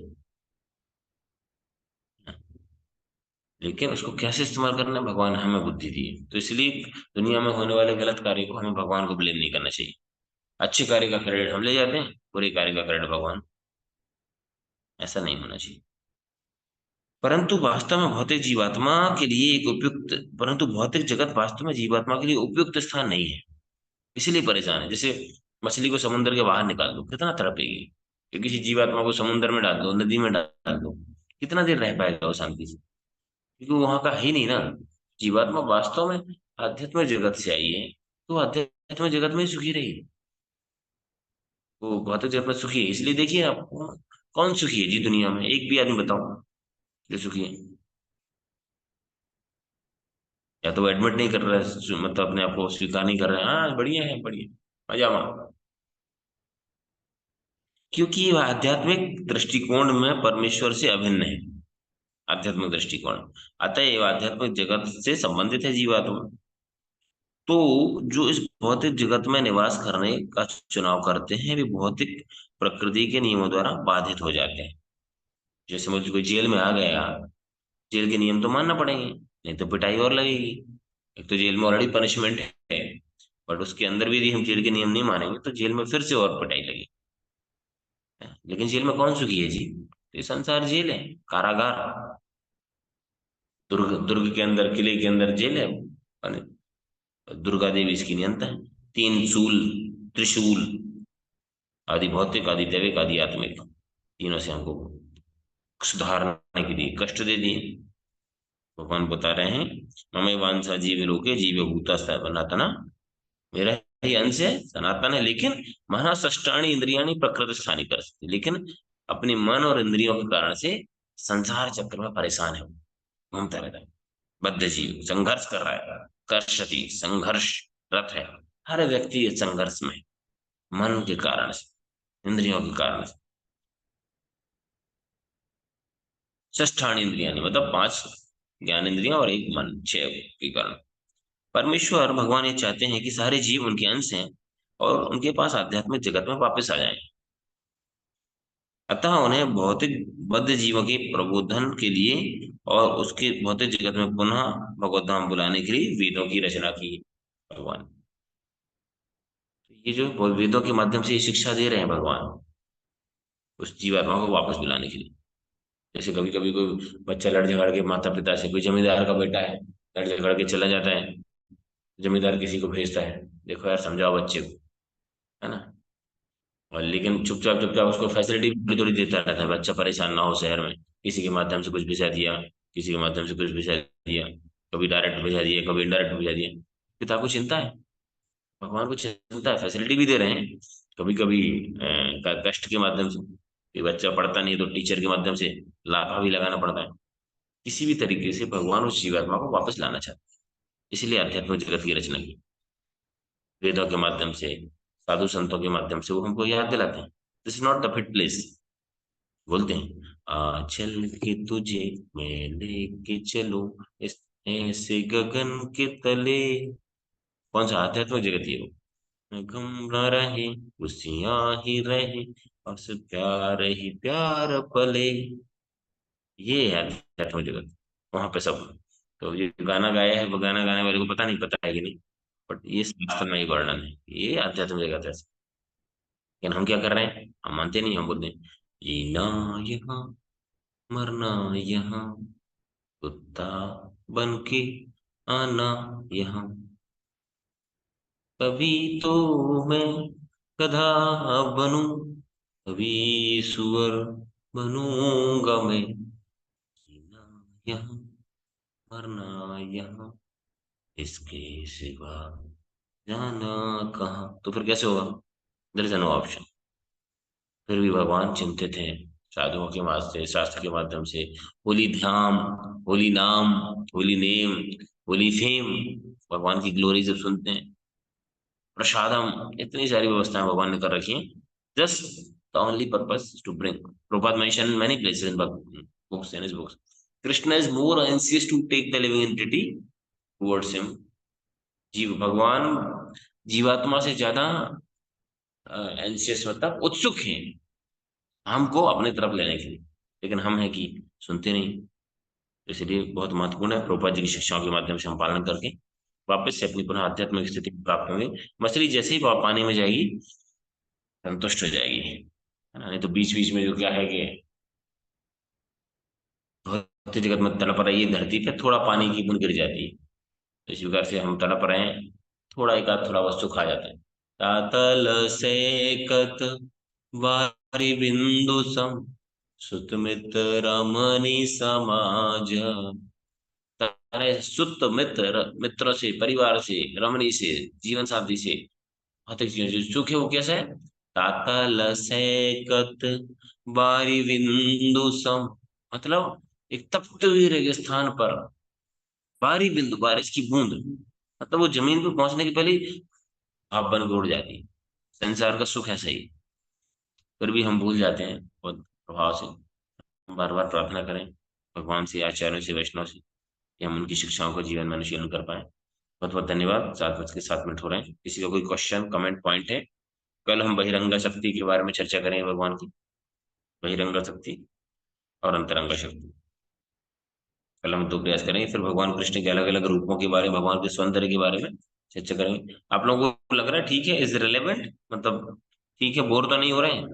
लेकिन उसको कैसे इस्तेमाल करना है, भगवान ने हमें बुद्धि दी है। तो इसलिए दुनिया में होने वाले गलत कार्य को हमें भगवान को ब्लेम नहीं करना चाहिए। अच्छे कार्य का क्रेडिट हम ले जाते हैं, बुरे कार्य का क्रेडिट भगवान, ऐसा नहीं होना चाहिए। परंतु वास्तव में भौतिक जीवात्मा के लिए एक उपयुक्त परंतु भौतिक जगत वास्तव में जीवात्मा के लिए उपयुक्त स्थान नहीं है, इसीलिए परेशान है। जैसे मछली को समुद्र के बाहर निकाल दो, कितना तड़पेगी। कि किसी जीवात्मा को समुद्र में डाल दो, नदी में डाल दो, कितना देर रह पाएगा वो शांति से, क्योंकि वो वहां का है ही नहीं ना। जीवात्मा वास्तव में आध्यात्मिक जगत से आई है, तो आध्यात्मिक जगत में ही सुखी रही। वो भौतिक जगत में सुखी है, इसलिए देखिए आप, कौन सुखी है जी दुनिया में, एक भी आदमी बताओ जो सुखी है। या तो वो एडमिट नहीं कर रहा है, मतलब अपने आप को स्वीकार नहीं कर रहा है, हाँ बढ़िया है, बढ़िया, मजा वहां। क्योंकि वह आध्यात्मिक दृष्टिकोण में परमेश्वर से अभिन्न है, आध्यात्मिक दृष्टिकोण, अतएव आध्यात्मिक जगत से संबंधित है जीवात्मा। तो जो इस भौतिक जगत में निवास करने का चुनाव करते हैं, वे भौतिक प्रकृति के नियमों द्वारा बाधित हो जाते हैं। जैसे मुझे कोई जेल में आ गया, जेल के नियम तो मानना पड़ेंगे, नहीं तो पिटाई और लगेगी। एक तो जेल में ऑलरेडी पनिशमेंट है, बट उसके अंदर भी यदि हम जेल के नियम नहीं मानेंगे तो जेल में फिर से और पिटाई लगेगी। लेकिन जेल में कौन सुखी है जी, तो ये संसार जेल है, कारागार। दुर्ग दुर्ग के अंदर, किले के अंदर जेल है, दुर्गा देवी इसकी नियंता है। तीन शूल, त्रिशूल, आदि भौतिक, आदि दैविक, आदि आत्मिक, तीनों से हमको सुधारने के लिए कष्ट दे दिए। भगवान बता रहे हैं, ममे वांछा जीव लोके जीव भूता सनातना, मेरा ही अंश है, सनातन है, लेकिन महासष्टाणी इंद्रियाणी प्रकृति स्थानी कर सकती, लेकिन अपने मन और इंद्रियों के कारण से संसार चक्र में परेशान है, घूमता रहता है, बद्ध जीव संघर्ष कर रहा है, कर्षति संघर्ष रत है। हर व्यक्ति इस संघर्ष में, मन के कारण से, इंद्रियों के कारण से। षष्ठान इंद्रिया मतलब पांच ज्ञान इंद्रियां और एक मन, छह के कारण। परमेश्वर भगवान ये चाहते हैं कि सारे जीव उनके अंश हैं और उनके पास आध्यात्मिक जगत में वापस आ जाएं। अतः उन्हें भौतिक बद्ध जीवों के प्रबोधन के लिए और उसके भौतिक जगत में पुनः भगवत धाम बुलाने के लिए वेदों की रचना की भगवान। ये जो वेदों के माध्यम से ये शिक्षा दे रहे हैं भगवान, उस जीवात्मा को वापस बुलाने के लिए। जैसे कभी कभी कोई बच्चा लड़ झगड़ के माता पिता से, कोई जमींदार का बेटा है, लड़ झगड़ के चला जाता है, जमींदार किसी को भेजता है, देखो यार समझाओ बच्चे को, है ना। और लेकिन चुपचाप चुपचाप उसको फैसिलिटी भी थोड़ी देता रहता है, बच्चा परेशान ना हो शहर में, किसी के माध्यम से कुछ भिजा दिया, किसी के माध्यम से कुछ भिजा दिया, कभी डायरेक्ट भिजा दिया, कभी इनडायरेक्ट भिजा दिया। पिता को चिंता है, भगवान को चिंता है, फैसिलिटी भी दे रहे हैं। कभी कभी कष्ट के माध्यम से, कि बच्चा पढ़ता नहीं तो टीचर के माध्यम से लाफा भी लगाना पड़ता है। किसी भी तरीके से भगवान उस जीवात्मा को वापस लाना चाहते हैं, इसलिए आध्यात्मिक जगत की रचना की, वेदों के माध्यम से, साधु संतों के माध्यम से वो हमको याद दिलाते हैं, this is not the fit place. बोलते हैं, आ चल के तुझे मैं लेके चलो इस ऐसे गगन के तले। कौन सा आध्यात्मिक जगत है वो, गम न रहे, खुशियां ही रहे, बस प्यार ही प्यार पले, ये है अध्यात्मिक जगत। वहां पे सब, तो ये गाना गाया है, वो गाना गाने वाले को पता नहीं, पता है कि नहीं, बट ये वास्तव में ये वर्णन है, ये आध्यात्मिक जगत है। लेकिन हम क्या कर रहे हैं, हम मानते नहीं, हम बोलते हैं जीना यहाँ, मरना यहाँ, कुत्ता बन के आना यहाँ, कभी तो मैं गधा बनूं, कभी सुअर बनूंगा मैं, जीना यहाँ, मरना यहाँ, इसके सिवा जाना कहाँ। तो फिर कैसे होगा, देयर इज नो ऑप्शन। फिर भी भगवान चिंतित हैं, साधुओं के वास्ते, शास्त्र के माध्यम से, होली धाम, होली नाम, होली नेम, होली फेम, भगवान की ग्लोरी जब सुनते हैं, प्रसादम, इतनी सारी व्यवस्थाएं भगवान ने कर रखी हैं, just The only purpose is to bring. Prabhupada mentioned in many places in books, in his books. Krishna is more anxious to take the living entity towards him. जीव भगवान जीवात्मा से ज्यादा एंशियस मतलब उत्सुक हैं हमको अपने तरफ लेने के लिए, लेकिन हम हैं कि सुनते नहीं। इसलिए बहुत महत्वपूर्ण है प्रभुपाद जी की शिक्षाओं के माध्यम से हम पालन करके वापस से अपनी पुनः आध्यात्मिक स्थिति में प्राप्त होंगे। मछली जैसे ही पानी में जाएगी संतुष्ट हो जाएगी, है ना। नहीं तो बीच बीच में जो क्या है कि भौतिक जगत में तड़प रही है धरती पे, थोड़ा पानी की बूंद गिर जाती है, तो इसी प्रकार से हम तड़प रहे हैं, थोड़ा एक आध थोड़ा वस्तु खा जाते हैं। तातल से कत वारी बिंदु सम सुत मित्र रमणी समाज। तारे सुत मित्र से, परिवार से, रमणी से, जीवन साथी से, भौतिक जीवन जो सुख है वो कैसा है? तातल से कत वारी बिंदु सम, मतलब एक तप्त हुए रेगिस्तान पर बारी बिंदु, बारिश की बूंद, मतलब वो जमीन पे पहुंचने के पहले भाप बन के उड़ जाती है। संसार का सुख है सही, फिर भी हम भूल जाते हैं बहुत प्रभाव से। हम बार बार प्रार्थना करें भगवान से, आचार्यों से, वैष्णव से कि हम उनकी शिक्षाओं को जीवन में अनुशीलन कर पाए। बहुत बहुत धन्यवाद। 7:07 हो रहे हैं। किसी का कोई क्वेश्चन कमेंट पॉइंट है? कल हम बहिरंगा शक्ति के बारे में चर्चा करेंगे, भगवान की बहिरंगा शक्ति और अंतरंगा शक्ति। कल हम 2 प्रयास करेंगे, फिर भगवान कृष्ण के अलग अलग रूपों के बारे में, भगवान के सौंदर्य के बारे में चर्चा करेंगे। आप लोगों को लग रहा है ठीक है, इज रिलेवेंट, मतलब ठीक है, बोर तो नहीं हो रहे हैं?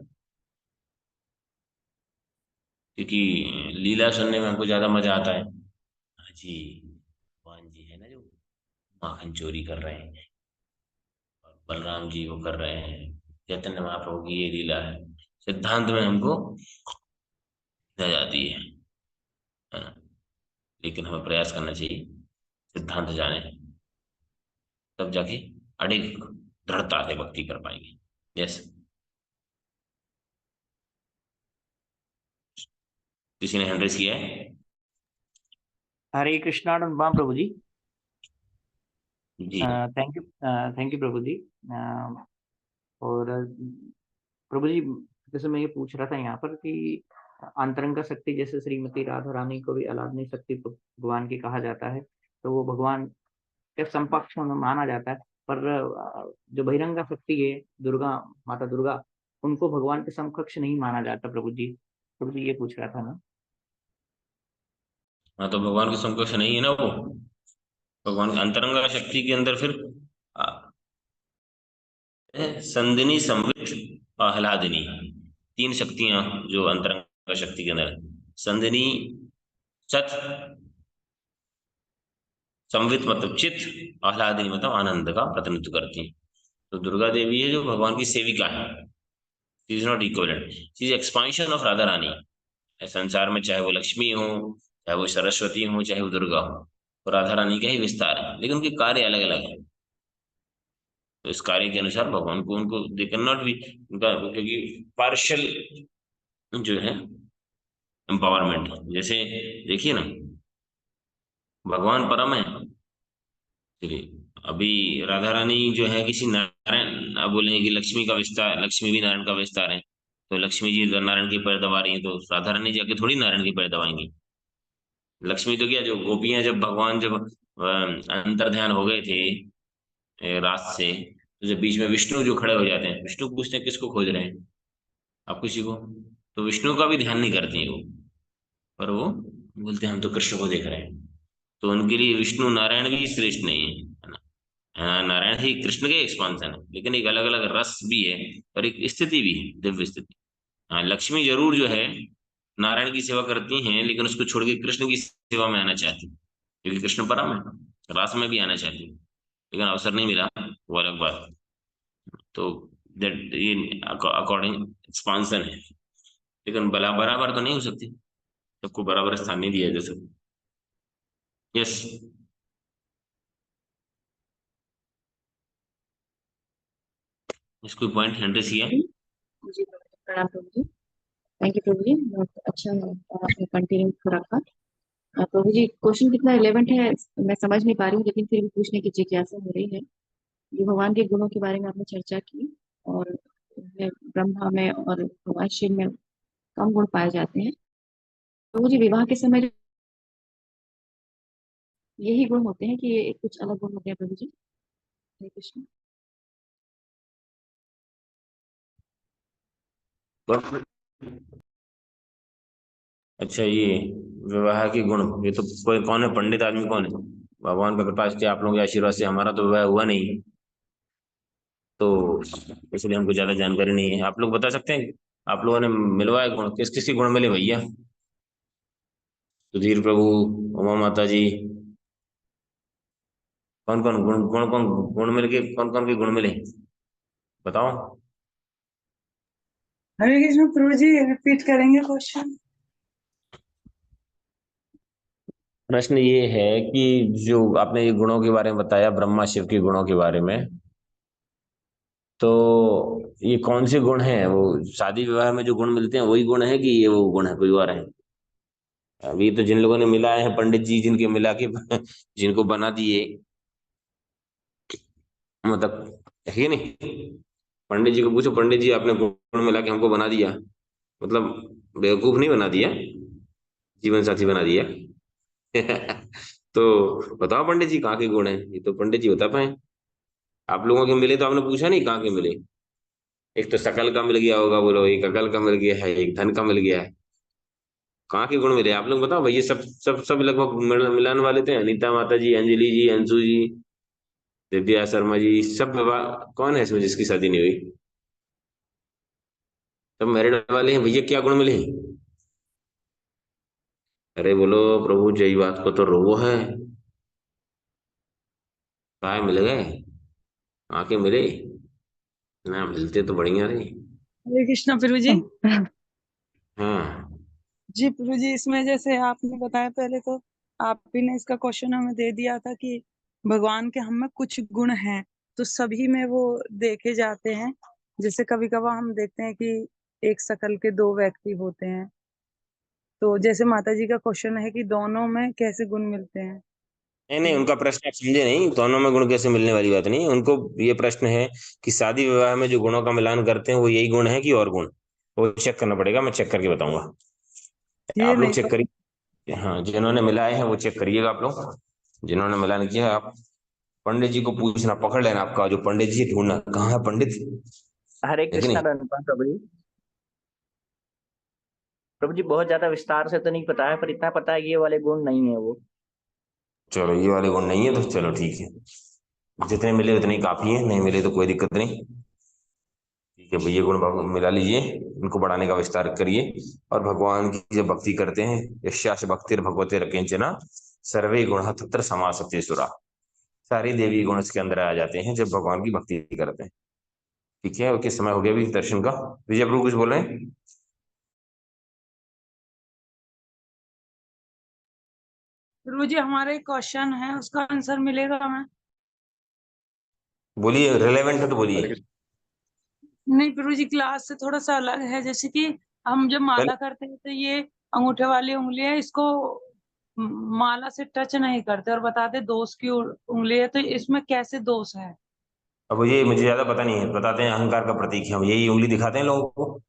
क्योंकि लीला सुनने में हमको ज्यादा मजा आता है। हाँ जी, भगवान जी है ना जो माखन चोरी कर रहे हैं, और बलराम जी वो कर रहे हैं, चैतन्य महाप्रभु की ये लीला है, सिद्धांत में हमको मजा आती है ना। लेकिन हमें प्रयास करना चाहिए सिद्धांत जाने, तब जाके अडिग दृढ़ता से भक्ति कर पाएंगे। यस, किसी ने हैंड रेज किया है? हरे कृष्णा प्रभु जी। जी थैंक यू प्रभु जी। और प्रभु जी, जैसे मैं ये पूछ रहा था यहाँ पर कि अंतरंगा शक्ति जैसे श्रीमती राधा रानी को भी अलादनी शक्ति भगवान की कहा जाता है, तो वो भगवान के समकक्ष में माना जाता है, पर जो बहिरंगा शक्ति है दुर्गा, माता दुर्गा, उनको भगवान के समकक्ष नहीं माना जाता प्रभु जी। प्रभु जी ये पूछ रहा था ना। हाँ, तो भगवान के समकक्ष नहीं है ना वो। भगवान की अंतरंगा शक्ति के अंदर फिर संदिनी, संवित, आह्लादिनी, 3 शक्तियां जो अंतरंग शक्ति के अंदर। संदिनी सत, संवित मतलब चित्त, आह्लादिनी मतलब आनंद का प्रतिनिधित्व करती है। तो दुर्गा देवी है जो भगवान की सेविका है, she is not equivalent, she is expansion of Radha Rani. संसार में चाहे वो लक्ष्मी हो, चाहे वो सरस्वती हो, चाहे वो दुर्गा हो, तो राधा रानी का ही विस्तार है, लेकिन उनके कार्य अलग अलग है। तो इस कार्य के अनुसार भगवान को, उनको दे कैन नॉट बी, उनका क्योंकि पार्शियल जो है एम्पावरमेंट, जैसे देखिए ना भगवान परम है, चलिए अभी राधा रानी जो है किसी नारायण, अब बोलेंगे कि लक्ष्मी का विस्तार, लक्ष्मी भी नारायण का विस्तार है, तो लक्ष्मी जी नारायण की पैर दबा रही है, तो राधा रानी जाके थोड़ी नारायण की पैर दबाएंगी। लक्ष्मी तो क्या, जो गोपियां जब भगवान जब अंतर ध्यान हो गए थे रात से, तो जब बीच में विष्णु जो खड़े हो जाते हैं, विष्णु पूछते हैं किसको खोज रहे हैं आप, किसी को, तो विष्णु का भी ध्यान नहीं करती है वो, पर वो बोलते हैं हम तो कृष्ण को देख रहे हैं। तो उनके लिए विष्णु नारायण भी श्रेष्ठ नहीं है ना। हाँ, नारायण ही कृष्ण के एक्सपांसन है, लेकिन एक अलग अलग रस भी है और एक स्थिति भी है, दिव्य स्थिति। हाँ, लक्ष्मी जरूर जो है नारायण की सेवा करती हैं, लेकिन उसको छोड़ के कृष्ण की सेवा में आना चाहती है, क्योंकि कृष्ण परम है, रास में भी आना चाहती है, लेकिन अवसर नहीं मिला, वो अलग बात। तो दैट ये अकॉर्डिंग एक्सपांसन है, लेकिन बराबर तो नहीं हो सकती, सबको बराबर स्थान नहीं दिया जा सकता। यस, इसको पॉइंट हंड्रेड किया। जी प्रणाम प्रभु जी। थैंक यू प्रभु जी, बहुत अच्छा आपने कंटिन्यू रखा। प्रभु जी क्वेश्चन कितना रिलेवेंट है मैं समझ नहीं पा रही हूँ, लेकिन फिर भी पूछने की जिज्ञासा हो रही है। ये भगवान के गुणों के बारे में आपने चर्चा की, और ब्रह्मा में और भगवान शिव में कम गुण पाए जाते हैं। प्रभु जी विवाह के समय जो यही गुण होते हैं कि ये कुछ अलग गुण होते हैं प्रभु जी? हरे कृष्ण। अच्छा, ये विवाह के गुण, ये तो कोई कौन है, पंडित आदमी कौन है? भगवान का कृपा से, आप लोगों के आशीर्वाद से हमारा तो विवाह हुआ नहीं, तो इसलिए हमको ज्यादा जानकारी नहीं है। आप लोग बता सकते हैं, आप लोगों ने मिलवाए गुण, किस किस के गुण मिले भैया? सुधीर प्रभु, उमा माता जी, कौन कौन गुण मिल के, कौन कौन के गुण मिले, बताओ। हरे कृष्ण प्रभु जी, रिपीट करेंगे क्वेश्चन? प्रश्न ये है कि जो आपने ये गुणों के बारे में बताया, ब्रह्मा शिव के गुणों के बारे में, तो ये कौन से गुण हैं? वो शादी विवाह में जो गुण मिलते हैं वही गुण है कि ये वो गुण है कोई और है? अभी तो जिन लोगों ने मिलाए हैं पंडित जी, जिनके मिला के जिनको बना दिए, मतलब है कि नहीं? पंडित जी को पूछो, पंडित जी आपने गुण मिला के हमको बना दिया, मतलब बेवकूफ नहीं बना दिया, जीवन साथी बना दिया। तो बताओ पंडित जी कहाँ के गुण है, ये तो पंडित जी बता पाए। आप लोगों के मिले तो आपने पूछा नहीं कहाँ के मिले। एक तो सकल का मिल गया होगा, बोलो, एक अकल का मिल गया है, एक धन का मिल गया है, कहाँ के गुण मिले आप लोग बताओ भाई। ये सब सब सब लगभग मिलाने वाले थे, अनीता माता जी, अंजलि जी, अंशु जी, दिव्या शर्मा जी, सब विवाह, कौन है इसमें जिसकी शादी नहीं हुई? सब मैरिड वाले हैं भैया, क्या गुण मिले? अरे बोलो प्रभु, जय बात को तो रोवो है, काय मिल गए, आके मिले ना, मिलते तो बढ़िया रहे। हरे कृष्ण प्रभु जी। हाँ, जी प्रभु जी, इसमें जैसे आपने बताया पहले, तो आप ही ने इसका क्वेश्चन हमें दे दिया था कि भगवान के हम में कुछ गुण हैं, तो सभी में वो देखे जाते हैं। जैसे कभी कभार हम देखते हैं कि एक शकल के दो व्यक्ति होते हैं, तो जैसे माता जी का क्वेश्चन है कि दोनों में कैसे गुण मिलते हैं। नहीं नहीं, उनका प्रश्न आप समझे नहीं, दोनों में गुण कैसे मिलने वाली बात नहीं है। उनको ये प्रश्न है कि शादी विवाह में जो गुणों का मिलान करते हैं वो यही गुण है कि और गुण, वो चेक करना पड़ेगा, मैं चेक करके बताऊंगा। ये आप लोग नहीं चेक पता। करिए, हाँ, जिन्होंने मिलाए हैं वो चेक करिएगा आप लोग, जिन्होंने मिलान किया है। आप पंडित जी को पूछना, पकड़ लेना, आपका जो पंडित जी ढूंढना कहाँ है पंडित, हरे है कि कृष्णा नहीं? धन्यवाद प्रभु जी। प्रभु जी बहुत ज्यादा विस्तार से तो नहीं पता है, पर इतना पता है कि ये वाले गुण नहीं है वो। चलो, ये वाले गुण नहीं है तो चलो ठीक है, जितने मिले उतने ही काफी है, नहीं मिले तो कोई दिक्कत नहीं। ठीक है भैया, मिला लीजिए, इनको बढ़ाने का विस्तार करिए। और भगवान की जब भक्ति करते हैं, यस्यास भक्तिर भगवते रकिंचना सर्वे गुण तत्र समासते सुरा, सारी देवी गुण इसके अंदर आ जाते हैं जब भगवान की भक्ति करते हैं। ठीक है, ओके, समय हो गया अभी दर्शन का। विजय प्रभु कुछ बोल रहे हैं? प्रभु जी, हमारा एक क्वेश्चन है, उसका आंसर मिलेगा हमें? बोलिए, रिलेवेंट है तो बोलिए। नहीं प्रभु जी, क्लास से थोड़ा सा अलग है। जैसे कि हम जब पहले माला करते हैं तो ये अंगूठे वाली उंगलियां इसको माला से टच नहीं करते और बताते दोष की उंगली है, तो इसमें कैसे दोष है? अब ये मुझे ज्यादा पता नहीं है, बताते हैं अहंकार का प्रतीक है, हम यही उंगली दिखाते हैं लोगों को,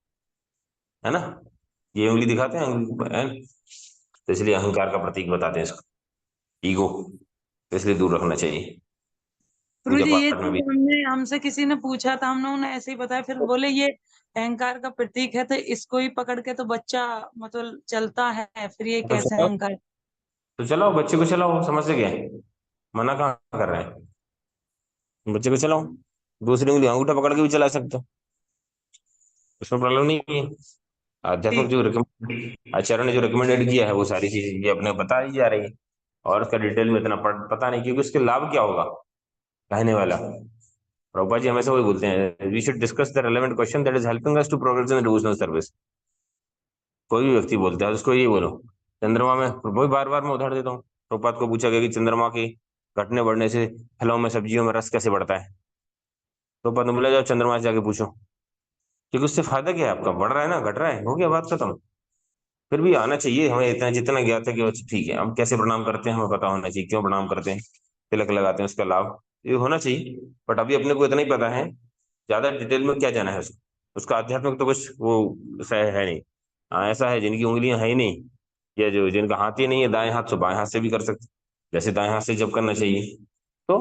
है ना, ये उंगली दिखाते हैं, तो इसलिए अहंकार का प्रतीक बताते हैं इसको, ईगो, तो इसलिए दूर रखना चाहिए प्रभु पूजा जी, ये पाठ में चीज भी। हमसे किसी ने पूछा था, हमने उन्हें ऐसे ही बताया, फिर बोले ये अहंकार का प्रतीक है, तो इसको ही पकड़ के तो बच्चा मतलब चलता है, फिर ये तो कैसे चलाओ, अहंकार? तो चलाओ बच्चे को, चलाओ, समझ से गया है, मना कहाँ कर रहे हैं, बच्चे को चलाओ, दूसरी उंगली अंगूठा पकड़ के भी चला सकते हो, उसमें प्रॉब्लम नहीं है। अध्यात्मक ठीक। जो रिकमेंड, आचार्य ने जो रिकमेंडेड किया है वो सारी चीजें ये अपने बता ही जा रही है, और उसका डिटेल में इतना पता नहीं, क्योंकि उसके लाभ क्या होगा कहने वाला। प्रभुपाद जी हमेशा वही बोलते हैं, we should discuss the relevant question that is helping us to progress in devotional service. कोई भी व्यक्ति बोलता है उसको ये बोलो, चंद्रमा में, वही बार बार मैं उदाहरण देता हूँ, प्रभुपाद को पूछा गया कि चंद्रमा के घटने बढ़ने से फलों में सब्जियों में रस कैसे बढ़ता है, प्रभुपाद ने बोला जाओ चंद्रमा से जाके पूछो, क्योंकि उससे फायदा क्या है आपका, बढ़ रहा है ना, घट रहा है, हो गया, बात खत्म। फिर भी आना चाहिए हमें, इतना जितना ज्ञात है कि अच्छा, ठीक है, हम कैसे प्रणाम करते हैं हमें पता होना चाहिए, क्यों प्रणाम करते हैं, तिलक लगाते हैं, उसका लाभ ये होना चाहिए। बट अभी अपने को इतना ही पता है, ज्यादा डिटेल में क्या जाना है उसको, उसका आध्यात्मिक तो कुछ वो है नहीं। हाँ ऐसा है जिनकी उंगलियां है ही नहीं, या जो जिनका हाथ ही नहीं है दाएं हाथ, तो बाएं हाथ से भी कर सकते, जैसे दाएं हाथ से जप करना चाहिए। तो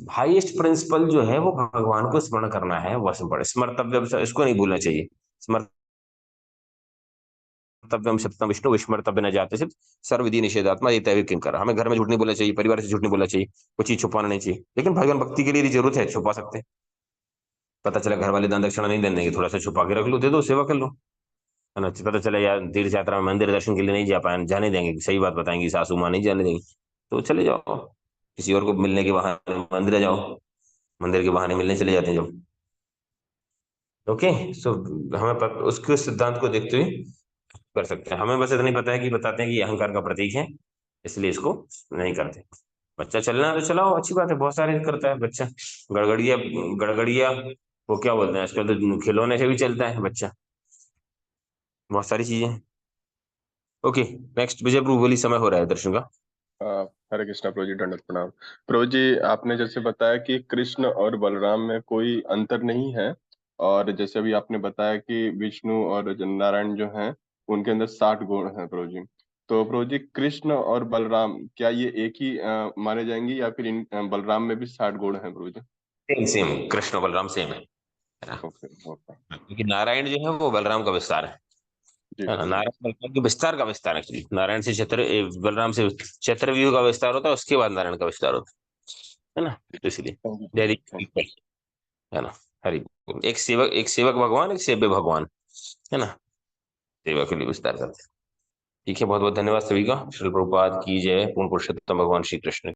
हाईएस्ट प्रिंसिपल जो है वो भगवान को स्मरण करना है, वो स्मर्तव्य, इसको नहीं भूलना चाहिए। स्मर्तव्यम सत्यम विष्णु विस्मर्तव्य न जाते सिर्फ सर्वविधि निषेधात्मा ये तैविक किंकर। हमें घर में झूठ नहीं बोलना चाहिए, परिवार से झूठ नहीं बोलना चाहिए, कोई चीज छुपाना नहीं चाहिए। लेकिन भगवान भक्ति के लिए यदि जरूरत है छुपा सकते हैं। पता चला घर वाले दान दक्षिणा नहीं देंगे, थोड़ा सा छुपा के रख लो, दे दो, सेवा कर लो, है ना। पता चला यार तीर्थ यात्रा में मंदिर दर्शन के लिए नहीं जा पाए, जाने देंगे, सही बात बताएंगी सासू माँ नहीं जाने देंगी, तो चले जाओ किसी और को मिलने के बहाने मंदिर जाओ, मंदिर के बहाने मिलने चले जाते हैं जब। ओके, सो हमें उसके सिद्धांत को देखते हुए कर सकते हैं। हमें बस इतना ही पता है कि बताते हैं कि ये अहंकार का प्रतीक है, इसलिए इसको नहीं करते। बच्चा चलना है तो चलाओ, अच्छी बात है, बहुत सारे करता है बच्चा। गड़गड़िया, गड़गड़िया वो क्या बोलते हैं आजकल, तो खिलौने से भी चलता है बच्चा, बहुत सारी चीजें हैं। ओके, नेक्स्ट विजय प्रभु, बोली समय हो रहा है दर्शन का। हरे कृष्णा प्रभु जी, दंडवत प्रणाम। प्रभु जी आपने जैसे बताया कि कृष्ण और बलराम में कोई अंतर नहीं है, और जैसे अभी आपने बताया कि विष्णु और जो नारायण जो हैं उनके अंदर 60 गुण हैं प्रभु जी। तो प्रभु जी कृष्ण और बलराम क्या ये एक ही माने जाएंगे, या फिर इन बलराम में भी 60 गुण हैं प्रभु जी? सेम सेम, कृष्ण और बलराम सेम है ना। ओके ओके क्योंकि नारायण जो है वो बलराम का विस्तार जी है ना। प्रभु जी। नारायण बलराम के विस्तार का विस्तार एक्चुअली, नारायण से बलराम से चतुर्व्यूह का विस्तार होता है, उसके बाद नारायण का विस्तार होता है ना, तो इसलिए थैंक यू प्रभु जी, डेली थैंक है ना। हरि बोल। एक सेवक भगवान, एक सेव्य भगवान, है ना, सेवा के लिए विस्तार करते हैं। ठीक है, बहुत बहुत धन्यवाद सभी का। श्री प्रभुपाद की जय। पूर्ण पुरुषोत्तम भगवान श्री कृष्ण